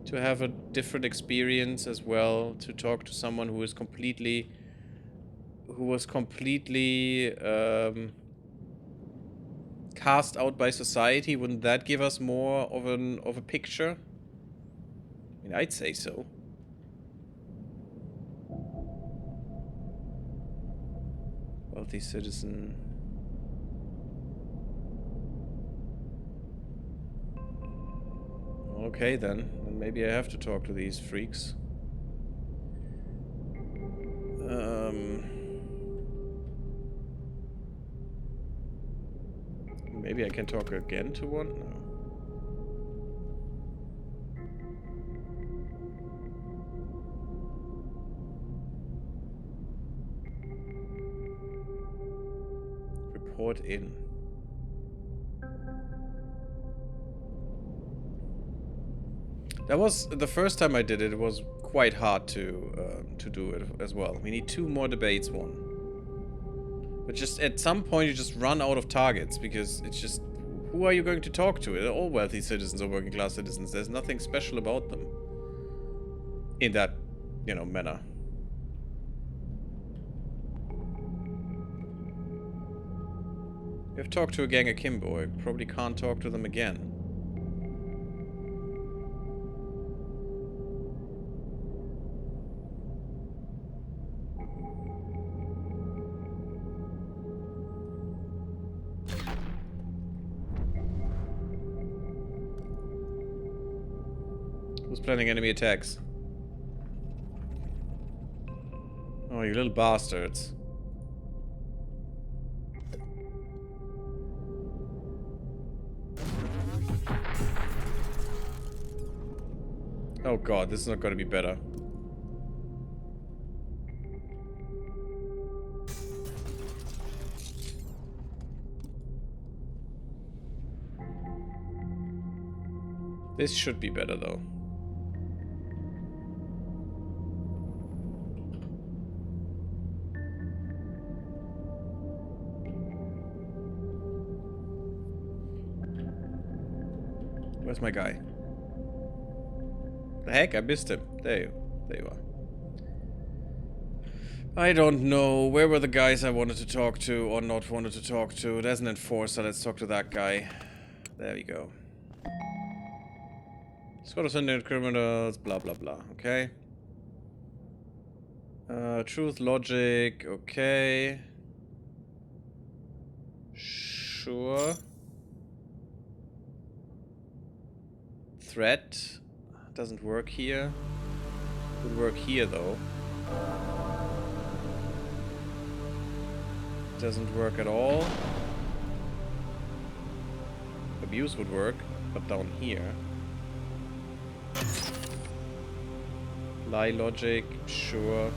To have a different experience as well. To talk to someone who is completely... Who was completely... cast out by society. Wouldn't that give us more of a picture? I mean, I'd say so. Wealthy citizen. Okay then maybe I have to talk to these freaks. Maybe I can talk again to one? No. Report in. That was the first time I did it. It was quite hard to do it as well. We need 2 more debates. But just at some point you just run out of targets because it's just, who are you going to talk to? They're all wealthy citizens or working class citizens. There's nothing special about them in that, you know, manner. We've talked to a gang akimbo. I probably can't talk to them again. Who's planning enemy attacks? Oh, you little bastards. Oh god, this is not going to be better. This should be better though. Where's my guy? The heck? I missed him. There you are. I don't know. Where were the guys I wanted to talk to or not wanted to talk to? There's an enforcer. Let's talk to that guy. There we go. Squad of Sunday criminals. Blah, blah, blah. Okay. Truth, logic. Okay. Sure. Threat. Doesn't work here. Would work here though. Doesn't work at all. Abuse would work, but down here. Lie logic, sure.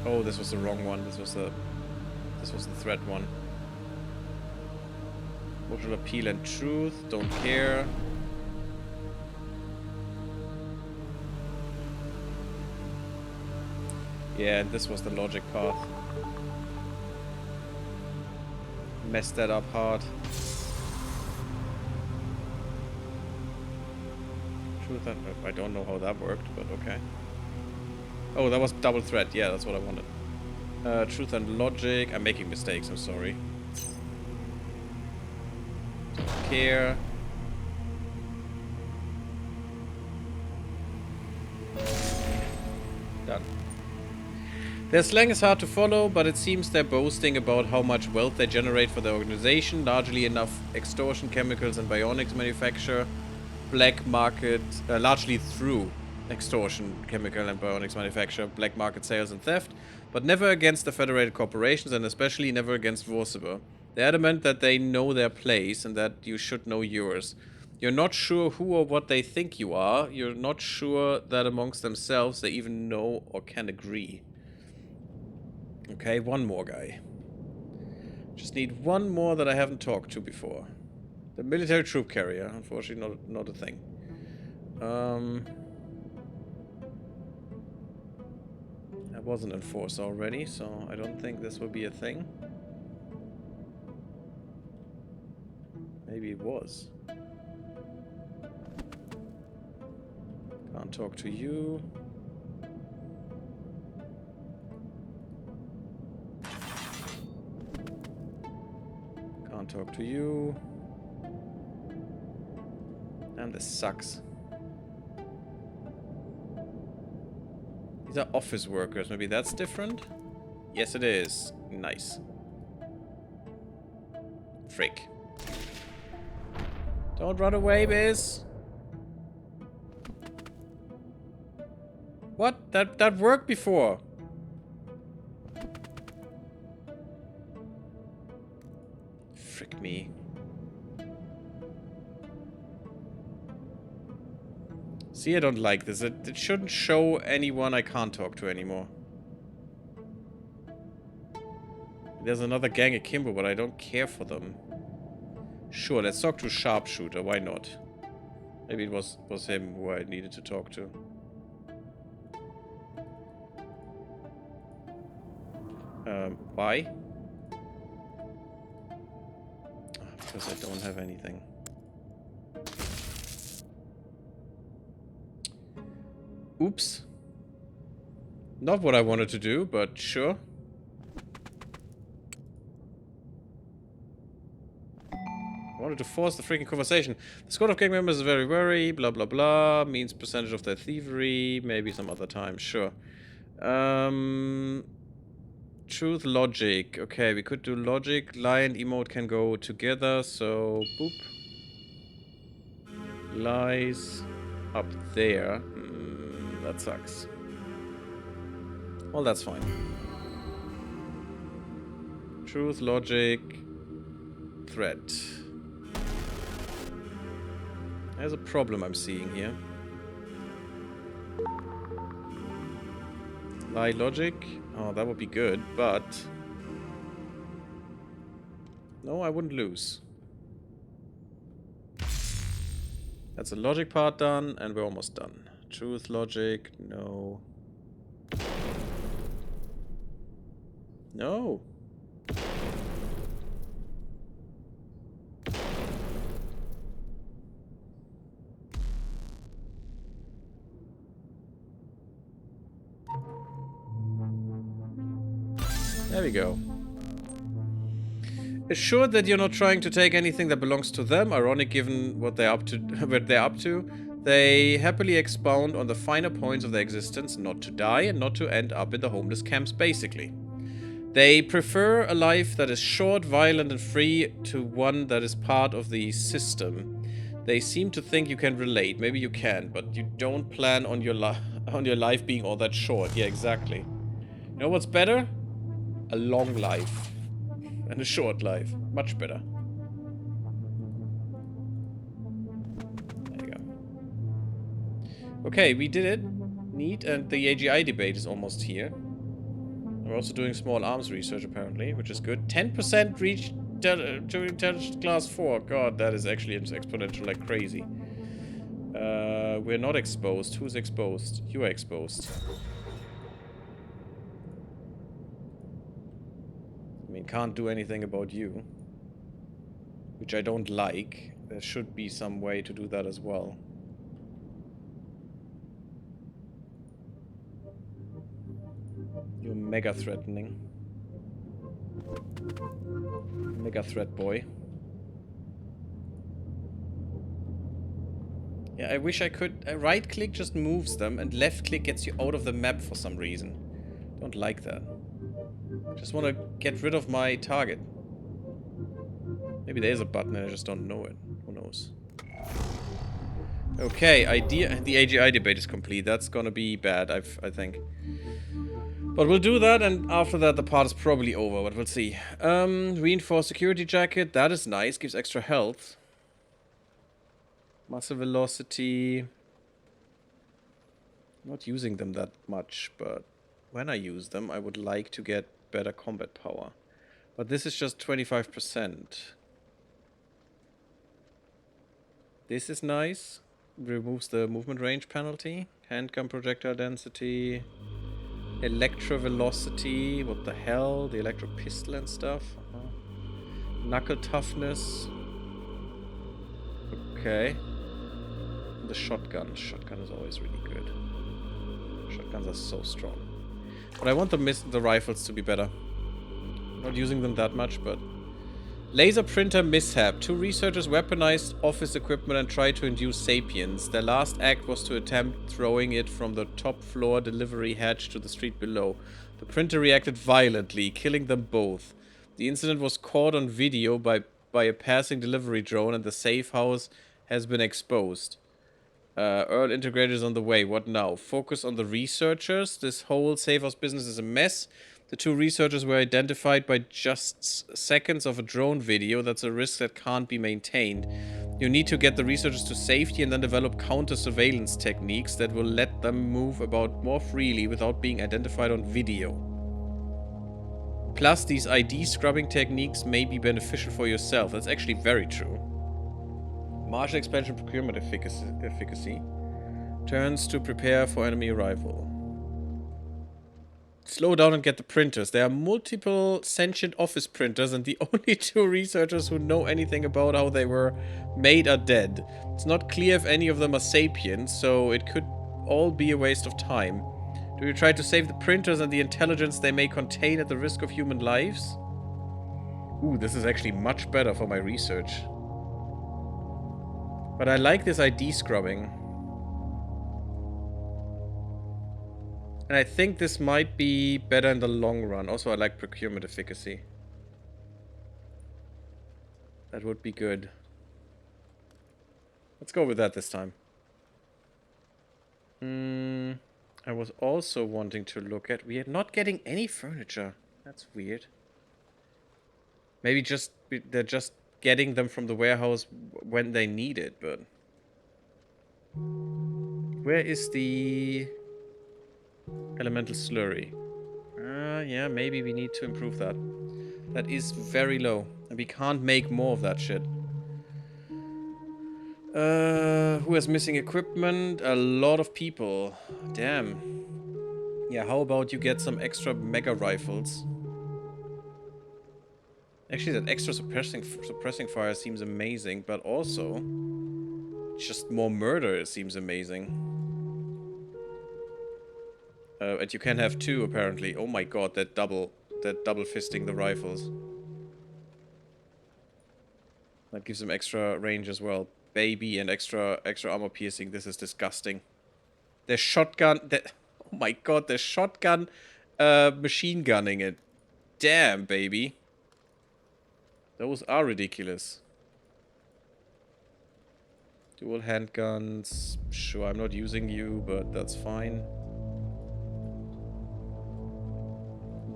Oh, this was the wrong one. This was the threat one. Emotional appeal and truth, don't care. Yeah, this was the logic path. Messed that up hard. Truth and... I don't know how that worked, but okay. Oh, that was double threat. Yeah, that's what I wanted. Truth and logic. I'm making mistakes, I'm sorry. Care. Done. Their slang is hard to follow, but it seems they're boasting about how much wealth they generate for their organization, largely enough extortion, chemicals, and bionics manufacture, black market, largely through extortion, chemical, and bionics manufacture, black market sales, and theft, but never against the federated corporations, and especially never against Vorsiber. They're adamant that they know their place, and that you should know yours. You're not sure who or what they think you are. You're not sure that amongst themselves they even know or can agree. Okay, one more guy. Just need one more that I haven't talked to before. The military troop carrier. Unfortunately, not a thing. I was an enforcer already, so I don't think this will be a thing. Maybe it was. Can't talk to you. Can't talk to you. And this sucks. These are office workers. Maybe that's different? Yes, it is. Nice. Frick. Don't run away, Biz. What? That worked before. Frick me. See, I don't like this. It shouldn't show anyone I can't talk to anymore. There's another gang akimbo, but I don't care for them. Sure, let's talk to Sharpshooter. Why not? Maybe it was him who I needed to talk to. Why? Because I don't have anything. Oops. Not what I wanted to do, but sure. I wanted to force the freaking conversation. The squad of gang members is very wary, blah blah blah, means percentage of their thievery, maybe some other time, sure. Truth, logic. Okay, we could do logic. Lie and emote can go together, so boop. Lies up there. That sucks. Well, that's fine. Truth, logic, threat. There's a problem I'm seeing here. Lie, logic. Oh, that would be good, but... No, I wouldn't lose. That's the logic part done, and we're almost done. Truth, logic, no. No. There we go. Assured that you're not trying to take anything that belongs to them, ironic given what they're up to, they happily expound on the finer points of their existence, not to die and not to end up in the homeless camps, basically. They prefer a life that is short, violent, and free to one that is part of the system. They seem to think you can relate. Maybe you can, but you don't plan on your life being all that short. Yeah, exactly. You know what's better? A long life. And a short life. Much better. There you go. Okay, we did it. Neat. And the AGI debate is almost here. We're also doing small arms research, apparently, which is good. 10% reach to intelligence class 4. God, that is actually exponential like crazy. We're not exposed. Who's exposed? You are exposed. I mean, can't do anything about you. Which I don't like. There should be some way to do that as well. You're mega threatening. Mega threat boy. Yeah, I wish I could... right click just moves them, and left click gets you out of the map for some reason. Don't like that. Just want to get rid of my target. Maybe there's a button and I just don't know it. Who knows? Okay, the AGI debate is complete. That's gonna be bad, I think. But we'll do that, and after that the part is probably over, but we'll see. Reinforced security jacket. That is nice. Gives extra health. Muscle velocity. Not using them that much, but when I use them, I would like to get better combat power. But this is just 25%. This is nice. Removes the movement range penalty. Handgun projectile density. Electro velocity. What the hell? The electro pistol and stuff. Knuckle toughness. Okay. The shotgun. Shotgun is always really good. Shotguns are so strong. But I want the rifles to be better. Not using them that much, but... Laser printer mishap. 2 researchers weaponized office equipment and tried to induce sapience. Their last act was to attempt throwing it from the top floor delivery hatch to the street below. The printer reacted violently, killing them both. The incident was caught on video by a passing delivery drone, and the safe house has been exposed. Earl integrator is on the way. What now? Focus on the researchers. This whole safe house business is a mess. The 2 researchers were identified by just seconds of a drone video. That's a risk that can't be maintained. You need to get the researchers to safety and then develop counter-surveillance techniques that will let them move about more freely without being identified on video. Plus, these ID scrubbing techniques may be beneficial for yourself. That's actually very true. Martial expansion procurement efficacy. Turns to prepare for enemy arrival. Slow down and get the printers. There are multiple sentient office printers, and the only 2 researchers who know anything about how they were made are dead. It's not clear if any of them are sapiens, so it could all be a waste of time. Do you try to save the printers and the intelligence they may contain at the risk of human lives? Ooh, this is actually much better for my research. But I like this ID scrubbing. And I think this might be better in the long run. Also, I like procurement efficacy. That would be good. Let's go with that this time. I was also wanting to look at... We are not getting any furniture. That's weird. Maybe they're just getting them from the warehouse when they need it, but... Where is the... elemental slurry? Yeah, maybe we need to improve that. That is very low. And we can't make more of that shit. Who has missing equipment? A lot of people. Damn. Yeah, how about you get some extra mega rifles? Actually, that extra suppressing fire seems amazing, but also... just more murder seems amazing. And you can have 2, apparently. Oh my god, that double fisting the rifles. That gives them extra range as well. Baby and extra armor piercing. This is disgusting. Their shotgun... oh my god, their shotgun machine gunning it. Damn, baby. Those are ridiculous. Dual handguns. Sure, I'm not using you, but that's fine.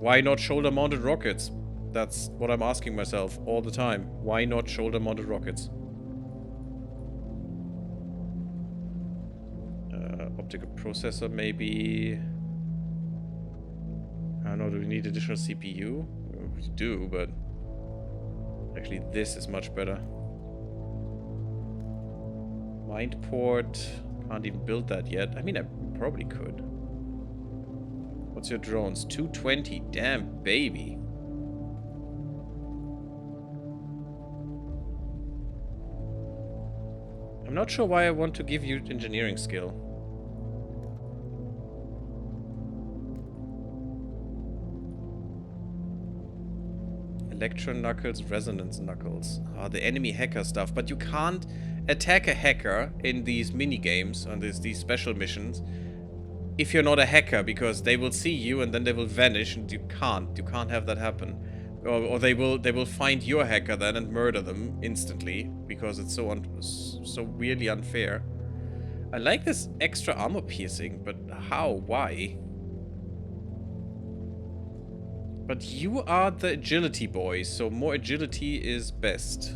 Why not shoulder-mounted rockets? That's what I'm asking myself all the time. Why not shoulder-mounted rockets? Optical processor, maybe. I don't know, do we need additional CPU? We do, but... actually, this is much better. Mind port. Can't even build that yet. I mean, I probably could. What's your drones? 220. Damn, baby. I'm not sure why I want to give you engineering skill. Electro knuckles, resonance knuckles. Ah, the enemy hacker stuff. But you can't attack a hacker in these mini games, on these special missions, if you're not a hacker, because they will see you and then they will vanish, and you can't have that happen. Or they will find your hacker then and murder them instantly, because it's so weirdly unfair. I like this extra armor piercing, but how? Why? But you are the agility boy, so more agility is best.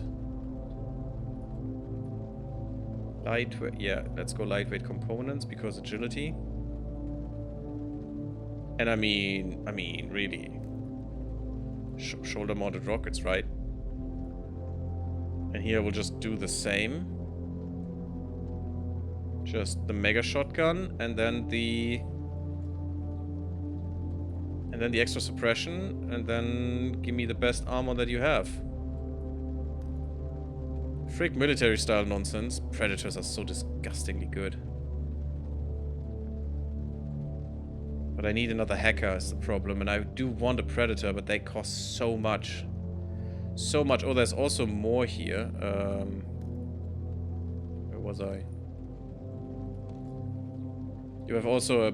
Lightweight, yeah, let's go lightweight components because agility. And I mean, really. Shoulder mounted rockets, right? And here we'll just do the same. Just the mega shotgun and then the extra suppression, and then give me the best armor that you have. Frick military style nonsense. Predators are so disgustingly good. But I need another hacker is the problem, and I do want a predator, but they cost so much. So much. Oh, there's also more here. Where was I? You have also a,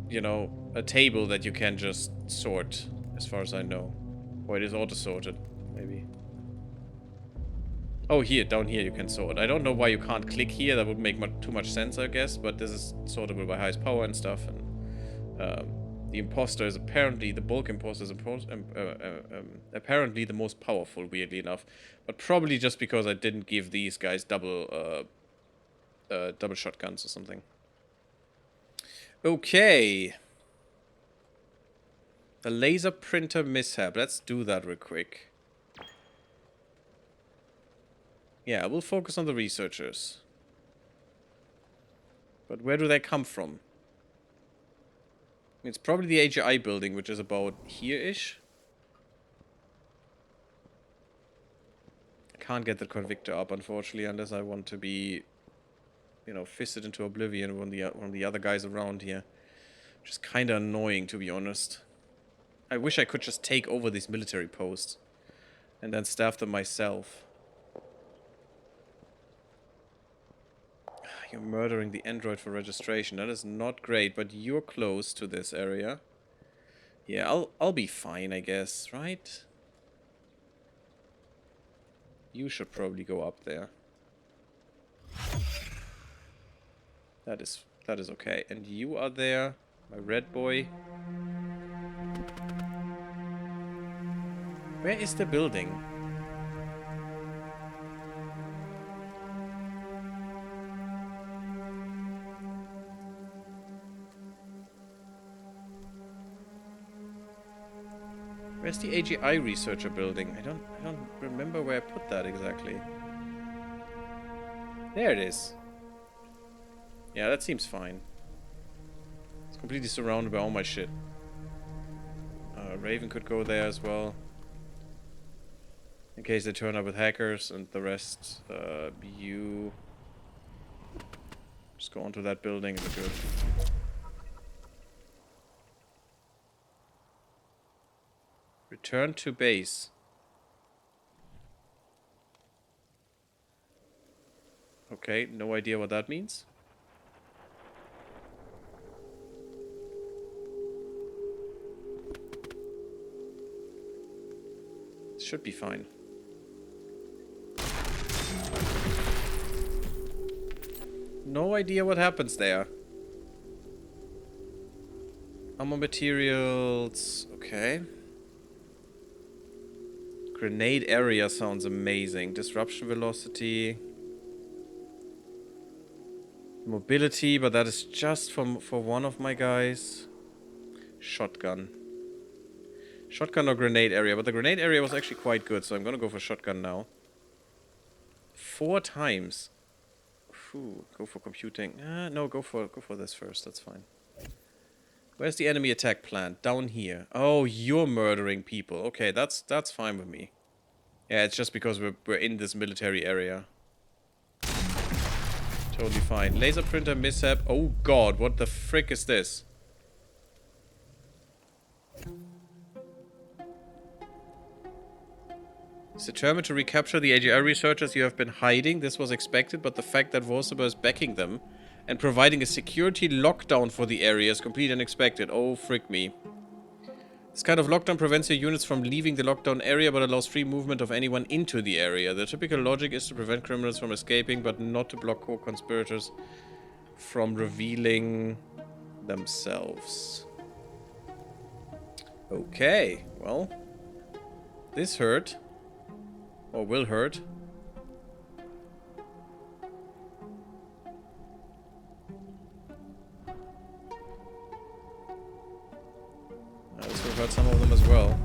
you know, a table that you can just sort, as far as I know. Or it is auto-sorted, maybe. Oh, here, down here you can sort. I don't know why you can't click here. That would make too much sense, I guess. But this is sortable by highest power and stuff. And the imposter is apparently, the bulk imposter is apparently the most powerful, weirdly enough. But probably just because I didn't give these guys double shotguns or something. Okay. The laser printer mishap. Let's do that real quick. Yeah, we'll focus on the researchers. But where do they come from? It's probably the AGI building, which is about here-ish. I can't get the convictor up, unfortunately, unless I want to be, you know, fisted into oblivion when one of the other guys around here. Which is kind of annoying, to be honest. I wish I could just take over these military posts and then staff them myself. You're murdering the android for registration. That is not great, but you're close to this area. Yeah, I'll be fine, I guess, right? You should probably go up there. That is okay. And you are there, my red boy. Where is the building? Where's the AGI researcher building? I don't remember where I put that exactly. There it is. Yeah, that seems fine. It's completely surrounded by all my shit. Raven could go there as well. In case they turn up with hackers, and the rest, you... just go onto that building and we're good. Return to base. Okay, no idea what that means. Should be fine. No idea what happens there. Ammo materials. Okay. Grenade area sounds amazing. Disruption velocity. Mobility, but that is just for one of my guys. Shotgun. Shotgun or grenade area, but the grenade area was actually quite good, so I'm gonna go for shotgun now. 4 times. Phew, go for computing. No, go for this first. That's fine. Where's the enemy attack plant? Down here. Oh, you're murdering people. Okay, that's fine with me. Yeah, it's just because we're in this military area. Totally fine. Laser printer mishap. Oh god, what the frick is this? He's determined to recapture the AGI researchers you have been hiding. This was expected, but the fact that Vorsaber is backing them and providing a security lockdown for the area is completely unexpected. Oh, frick me. This kind of lockdown prevents your units from leaving the lockdown area, but allows free movement of anyone into the area. The typical logic is to prevent criminals from escaping, but not to block co-conspirators from revealing themselves. Okay, well, this hurt. Or will hurt. This will hurt some of them as well.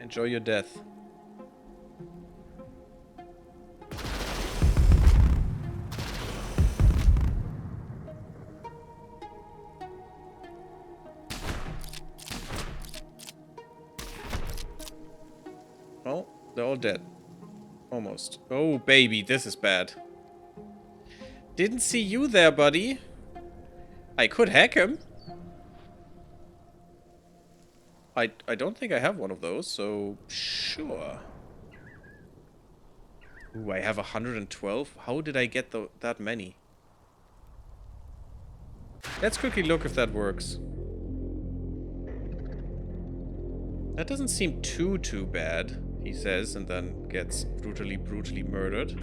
Enjoy your death. Oh, they're all dead. Almost. Oh, baby, this is bad. Didn't see you there, buddy. I could hack him. I don't think I have one of those, so sure. Ooh, I have 112. How did I get that many? Let's quickly look if that works. That doesn't seem too bad, he says, and then gets brutally murdered.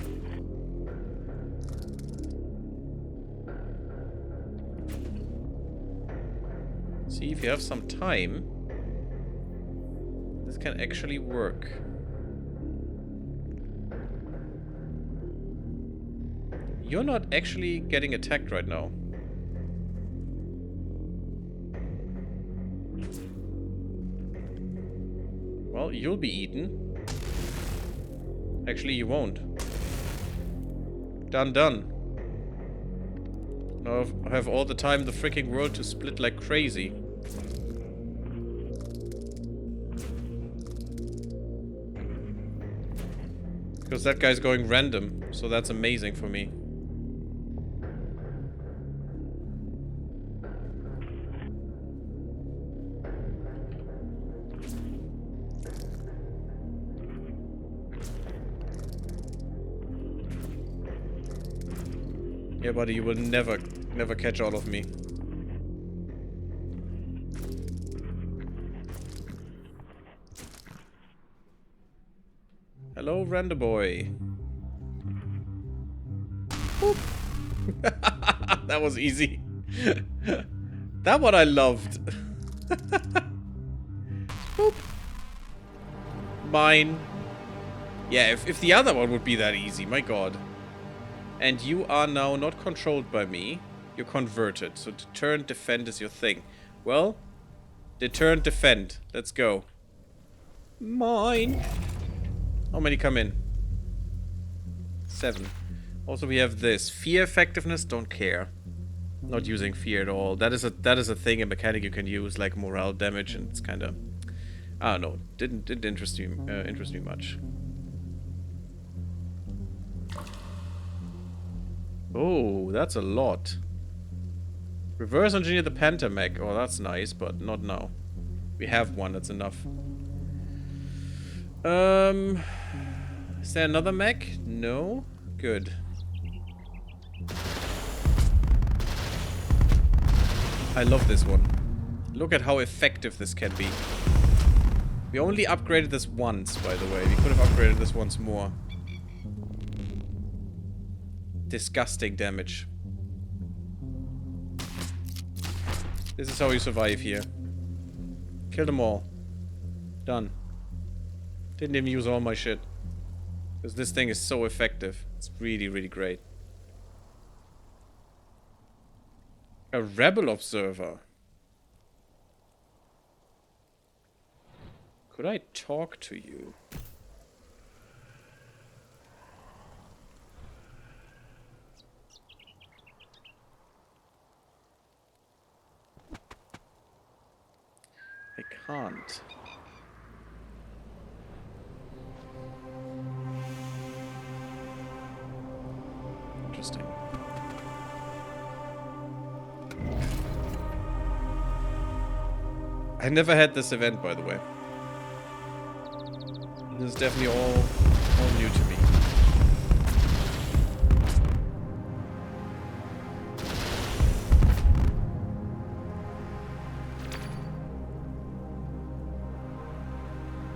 See, if you have some time, this can actually work. You're not actually getting attacked right now. Well, you'll be eaten. Actually, you won't. Done. Now I have all the time in the freaking world to split like crazy. Because that guy's going random, so that's amazing for me. Yeah, buddy, you will never catch all of me. Hello, random boy. Boop. That was easy. That one I loved. Boop. Mine. Yeah, if the other one would be that easy, my god. And you are now not controlled by me. You're converted. So deterrent defend is your thing. Well, deterrent defend. Let's go. Mine. How many come in? 7. Also, we have this. Fear effectiveness, don't care. Not using fear at all. That is a thing, a mechanic you can use, like morale damage, and it's kind of... I don't know. Didn't interest me much. Oh, that's a lot. Reverse engineer the Pentamech. Oh, that's nice, but not now. We have one, that's enough. Is there another mech? No? Good. I love this one. Look at how effective this can be. We only upgraded this once, by the way. We could have upgraded this once more. Disgusting damage. This is how you survive here. Kill them all. Done. Didn't even use all my shit. Because this thing is so effective. It's really, really great. A rebel observer. Could I talk to you? I can't. Interesting. I never had this event, by the way. This is definitely all new to me.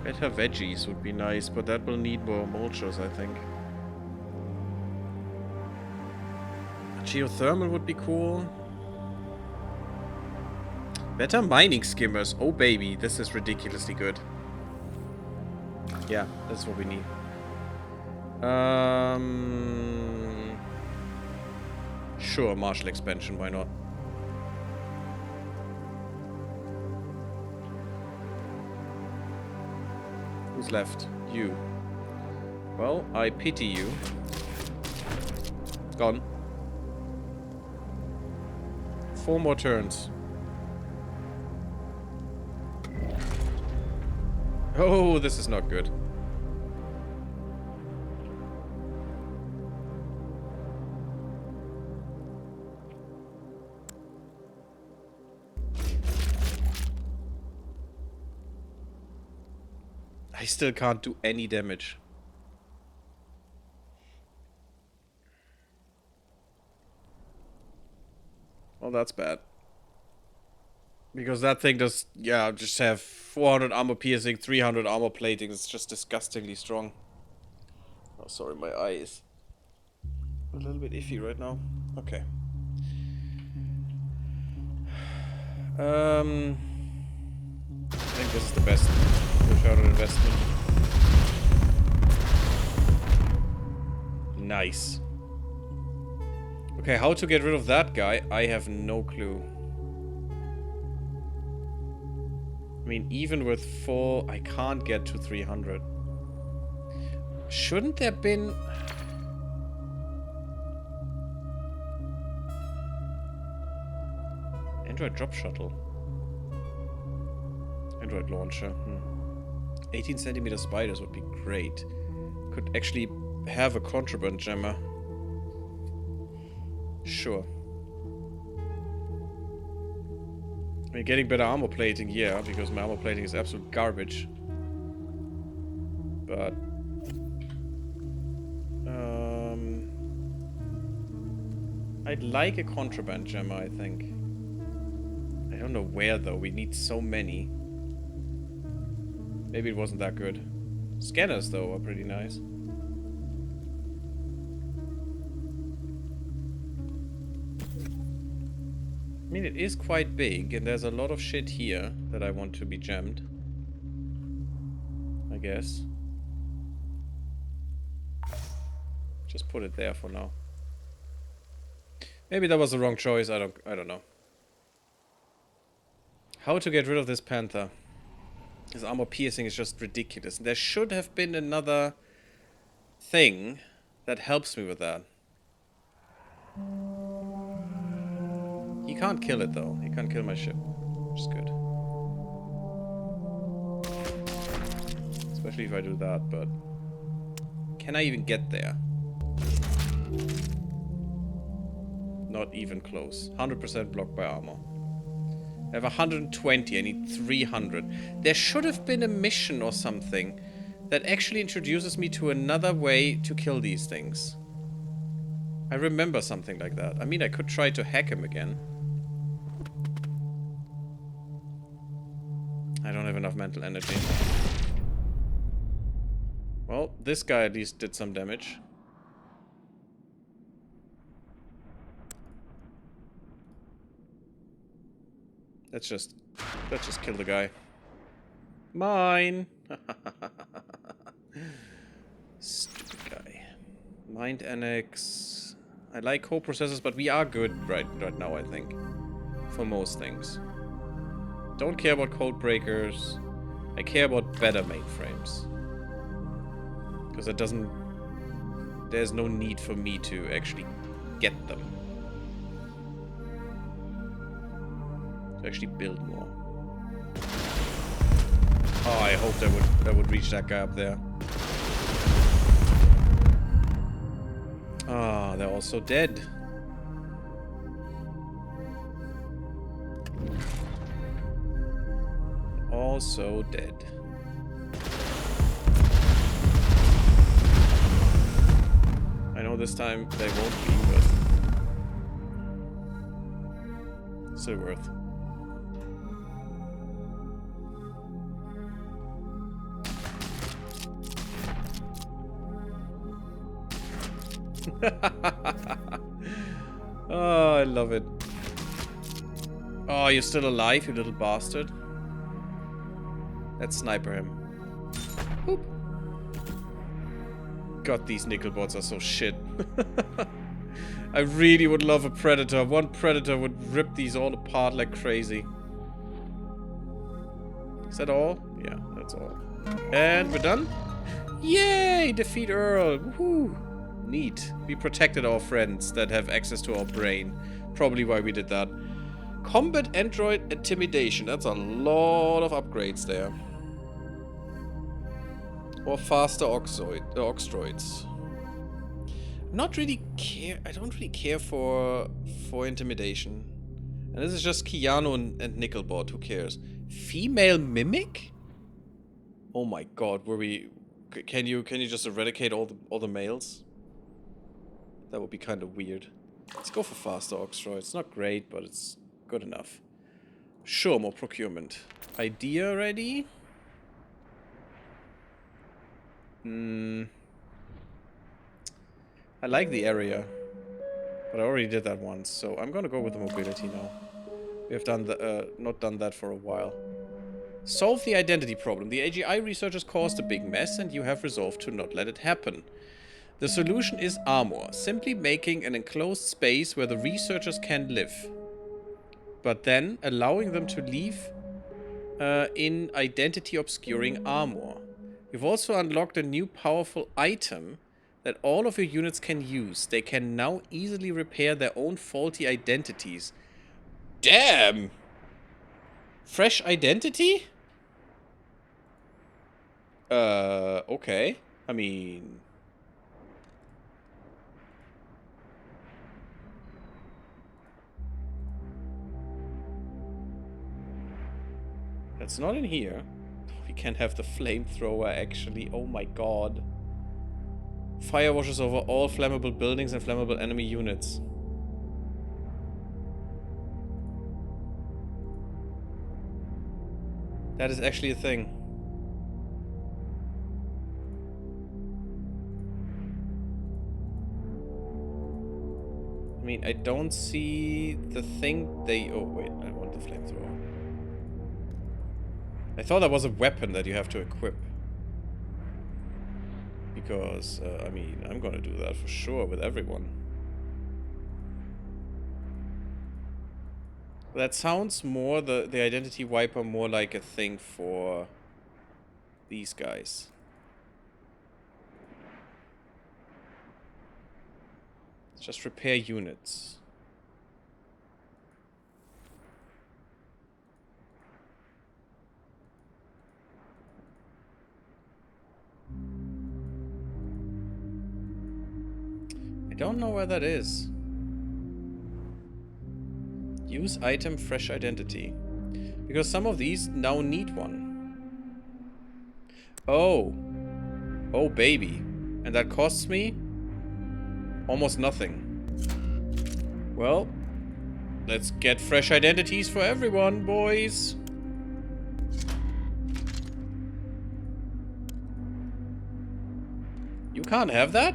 Better veggies would be nice, but that will need more mulchers, I think. Geothermal would be cool. Better mining skimmers. Oh baby, this is ridiculously good. Yeah, that's what we need. Sure, martial expansion, why not? Who's left? You. Well, I pity you. Gone. 4 more turns. Oh, this is not good. I still can't do any damage. Well, that's bad. Because that thing does, yeah, just have 400 armor piercing, 300 armor plating. It's just disgustingly strong. Oh, sorry, my eye is a little bit iffy right now. Okay. I think this is the best return on investment. Nice. Okay, how to get rid of that guy? I have no clue. I mean, even with full, I can't get to 300. Shouldn't there been... Android drop shuttle. Android launcher. 18 centimeter spiders would be great. Could actually have a contraband jammer. Sure. I mean, getting better armor plating, yeah, because my armor plating is absolute garbage. But... I'd like a contraband jammer, I think. I don't know where, though. We need so many. Maybe it wasn't that good. Scanners, though, are pretty nice. I mean, it is quite big, and there's a lot of shit here that I want to be jammed. I guess. Just put it there for now. Maybe that was the wrong choice, I don't know. How to get rid of this panther? His armor piercing is just ridiculous. There should have been another thing that helps me with that. He can't kill it though. He can't kill my ship, which is good. Especially if I do that, but... Can I even get there? Not even close. 100% blocked by armor. I have 120. I need 300. There should have been a mission or something that actually introduces me to another way to kill these things. I remember something like that. I mean, I could try to hack him again. I don't have enough mental energy. Well, this guy at least did some damage. Let's just kill the guy. Mine! Stupid guy. Mind annex. I like co-processors, but we are good right now, I think. For most things. Don't care about code breakers. I care about better mainframes. Because it doesn't... There's no need for me to actually get them. To actually build more. Oh, I hope that would reach that guy up there. Ah, they're also dead. so dead. I know this time they won't be, but still worth. Oh, I love it. Oh, you're still alive, you little bastard. Let's sniper him. Boop. God, these nickel bots are so shit. I really would love a predator. One predator would rip these all apart like crazy. Is that all? Yeah, that's all. And we're done? Yay! Defeat Earl! Woohoo! Neat. We protected our friends that have access to our brain. Probably why we did that. Combat Android Intimidation. That's a lot of upgrades there. Or faster Oxdroids. Not really care. I don't really care for intimidation. And this is just Keanu and Nickelbot. Who cares? Female mimic? Oh my god, were we... Can you just eradicate all the males? That would be kind of weird. Let's go for faster Oxdroid. It's not great, but it's good enough. Sure, more procurement. Idea ready? I like the area, but I already did that once, so I'm gonna go with the mobility now. We have done not done that for a while. Solve the identity problem. The AGI researchers caused a big mess, and you have resolved to not let it happen. The solution is armor, simply making an enclosed space where the researchers can live, but then allowing them to leave in identity-obscuring armor. You've also unlocked a new powerful item that all of your units can use. They can now easily repair their own faulty identities. Damn! Fresh identity? Okay. I mean... That's not in here. We can have the flamethrower, actually. Oh my god. Fire washes over all flammable buildings and flammable enemy units. That is actually a thing. I mean, I don't see the thing they... Oh, wait. I want the flamethrower. I thought that was a weapon that you have to equip. Because, I mean, I'm gonna do that for sure with everyone. That sounds more, the identity wiper, more like a thing for these guys. Just repair units. I don't know where that is. Use item fresh identity. Because some of these now need one. Oh. Oh, baby. And that costs me almost nothing. Well, let's get fresh identities for everyone, boys. You can't have that?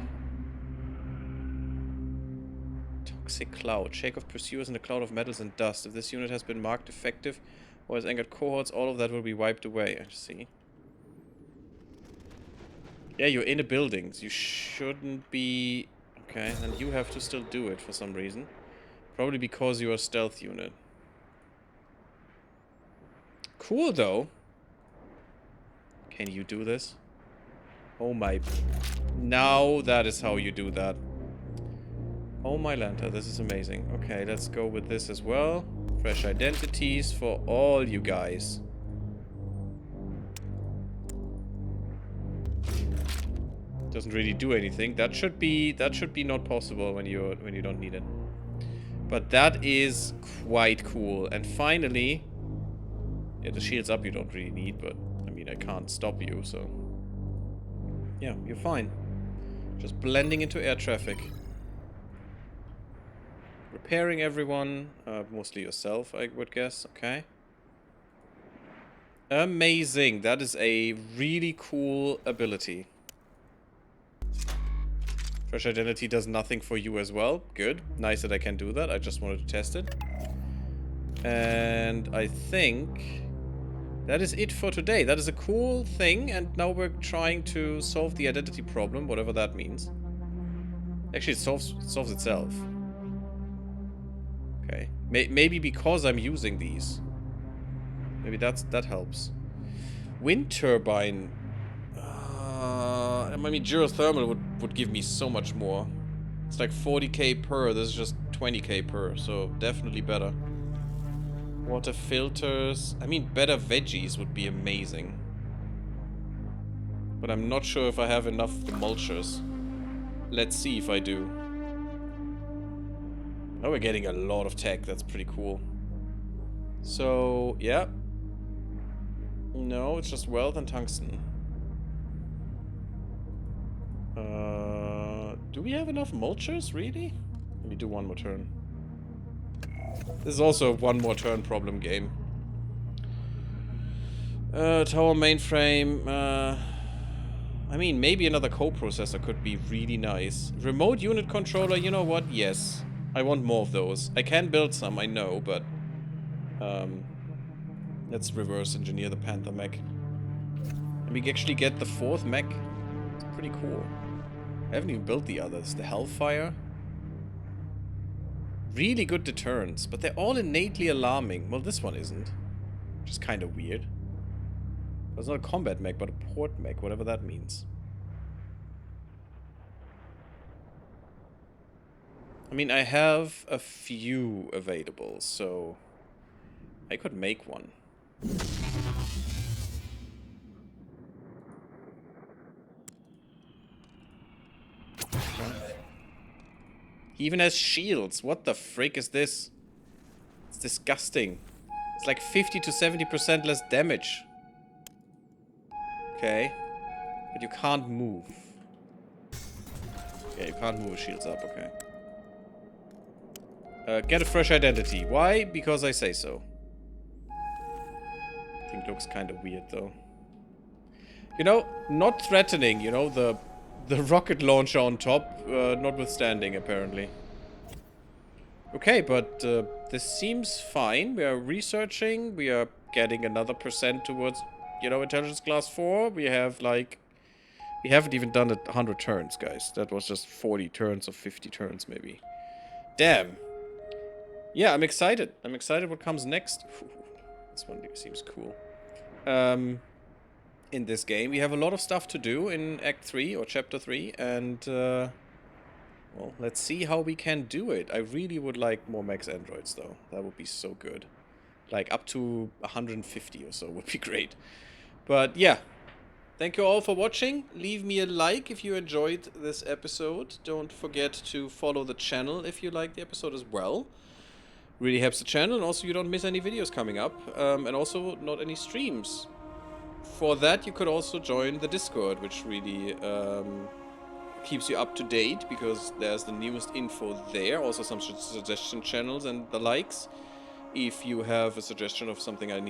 Toxic cloud. Shake off pursuers in a cloud of metals and dust. If this unit has been marked effective or has angered cohorts, all of that will be wiped away. I see. Yeah, you're in a building. You shouldn't be... Okay, and you have to still do it for some reason. Probably because you're a stealth unit. Cool, though. Can you do this? Oh my... Now that is how you do that. Oh my Lanta, this is amazing. Okay, let's go with this as well. Fresh identities for all you guys. Doesn't really do anything. That should be not possible when you don't need it. But that is quite cool. And finally, Yeah, the shields up you don't really need, but I mean, I can't stop you, so... Yeah, you're fine. Just blending into air traffic. Repairing everyone, mostly yourself, I would guess. Okay. Amazing. That is a really cool ability. Fresh identity does nothing for you as well. Good. Nice that I can do that. I just wanted to test it. And I think that is it for today. That is a cool thing, and now we're trying to solve the identity problem, whatever that means. Actually, it solves itself. Okay. Maybe because I'm using these. Maybe that helps. Wind turbine. I mean, geothermal would give me so much more. It's like 40k per. This is just 20k per, so definitely better. Water filters. I mean, better veggies would be amazing. But I'm not sure if I have enough mulchers. Let's see if I do. Oh, we're getting a lot of tech. That's pretty cool. So, yeah. No, it's just wealth and tungsten. Do we have enough mulchers, really? Let me do one more turn. This is also a one more turn problem game. Tower mainframe. I mean, maybe another coprocessor could be really nice. Remote unit controller, you know what? Yes. I want more of those. I can build some, I know, but... let's reverse engineer the Panther mech. And we actually get the 4th mech. It's pretty cool. I haven't even built the others. The Hellfire. Really good deterrence, but they're all innately alarming. Well, this one isn't. Which is kind of weird. It's not a combat mech, but a port mech, whatever that means. I mean, I have a few available, so I could make one. He even has shields. What the frick is this? It's disgusting. It's like 50 to 70% less damage. Okay. But you can't move. Yeah, you can't move with shields up, okay. Get a fresh identity. Why? Because I say so. I think it looks kind of weird, though. You know, not threatening, you know, the rocket launcher on top, notwithstanding, apparently. Okay, but this seems fine. We are researching. We are getting another % towards, you know, intelligence class 4. We have, like... We haven't even done 100 turns, guys. That was just 40 turns or 50 turns, maybe. Damn. Yeah, I'm excited. I'm excited what comes next. This one seems cool. In this game, we have a lot of stuff to do in Act 3 or Chapter 3, and, well, let's see how we can do it. I really would like more max androids, though. That would be so good. Like, up to 150 or so would be great. But, yeah. Thank you all for watching. Leave me a like if you enjoyed this episode. Don't forget to follow the channel if you like the episode as well. Really helps the channel, and also you don't miss any videos coming up. And also not any streams. For that, you could also join the Discord, which really keeps you up to date, because there's the newest info there. Also some suggestion channels and the likes. If you have a suggestion of something I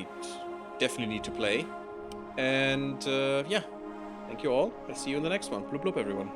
definitely need to play. And, yeah. Thank you all. I'll see you in the next one. Bloop bloop, everyone.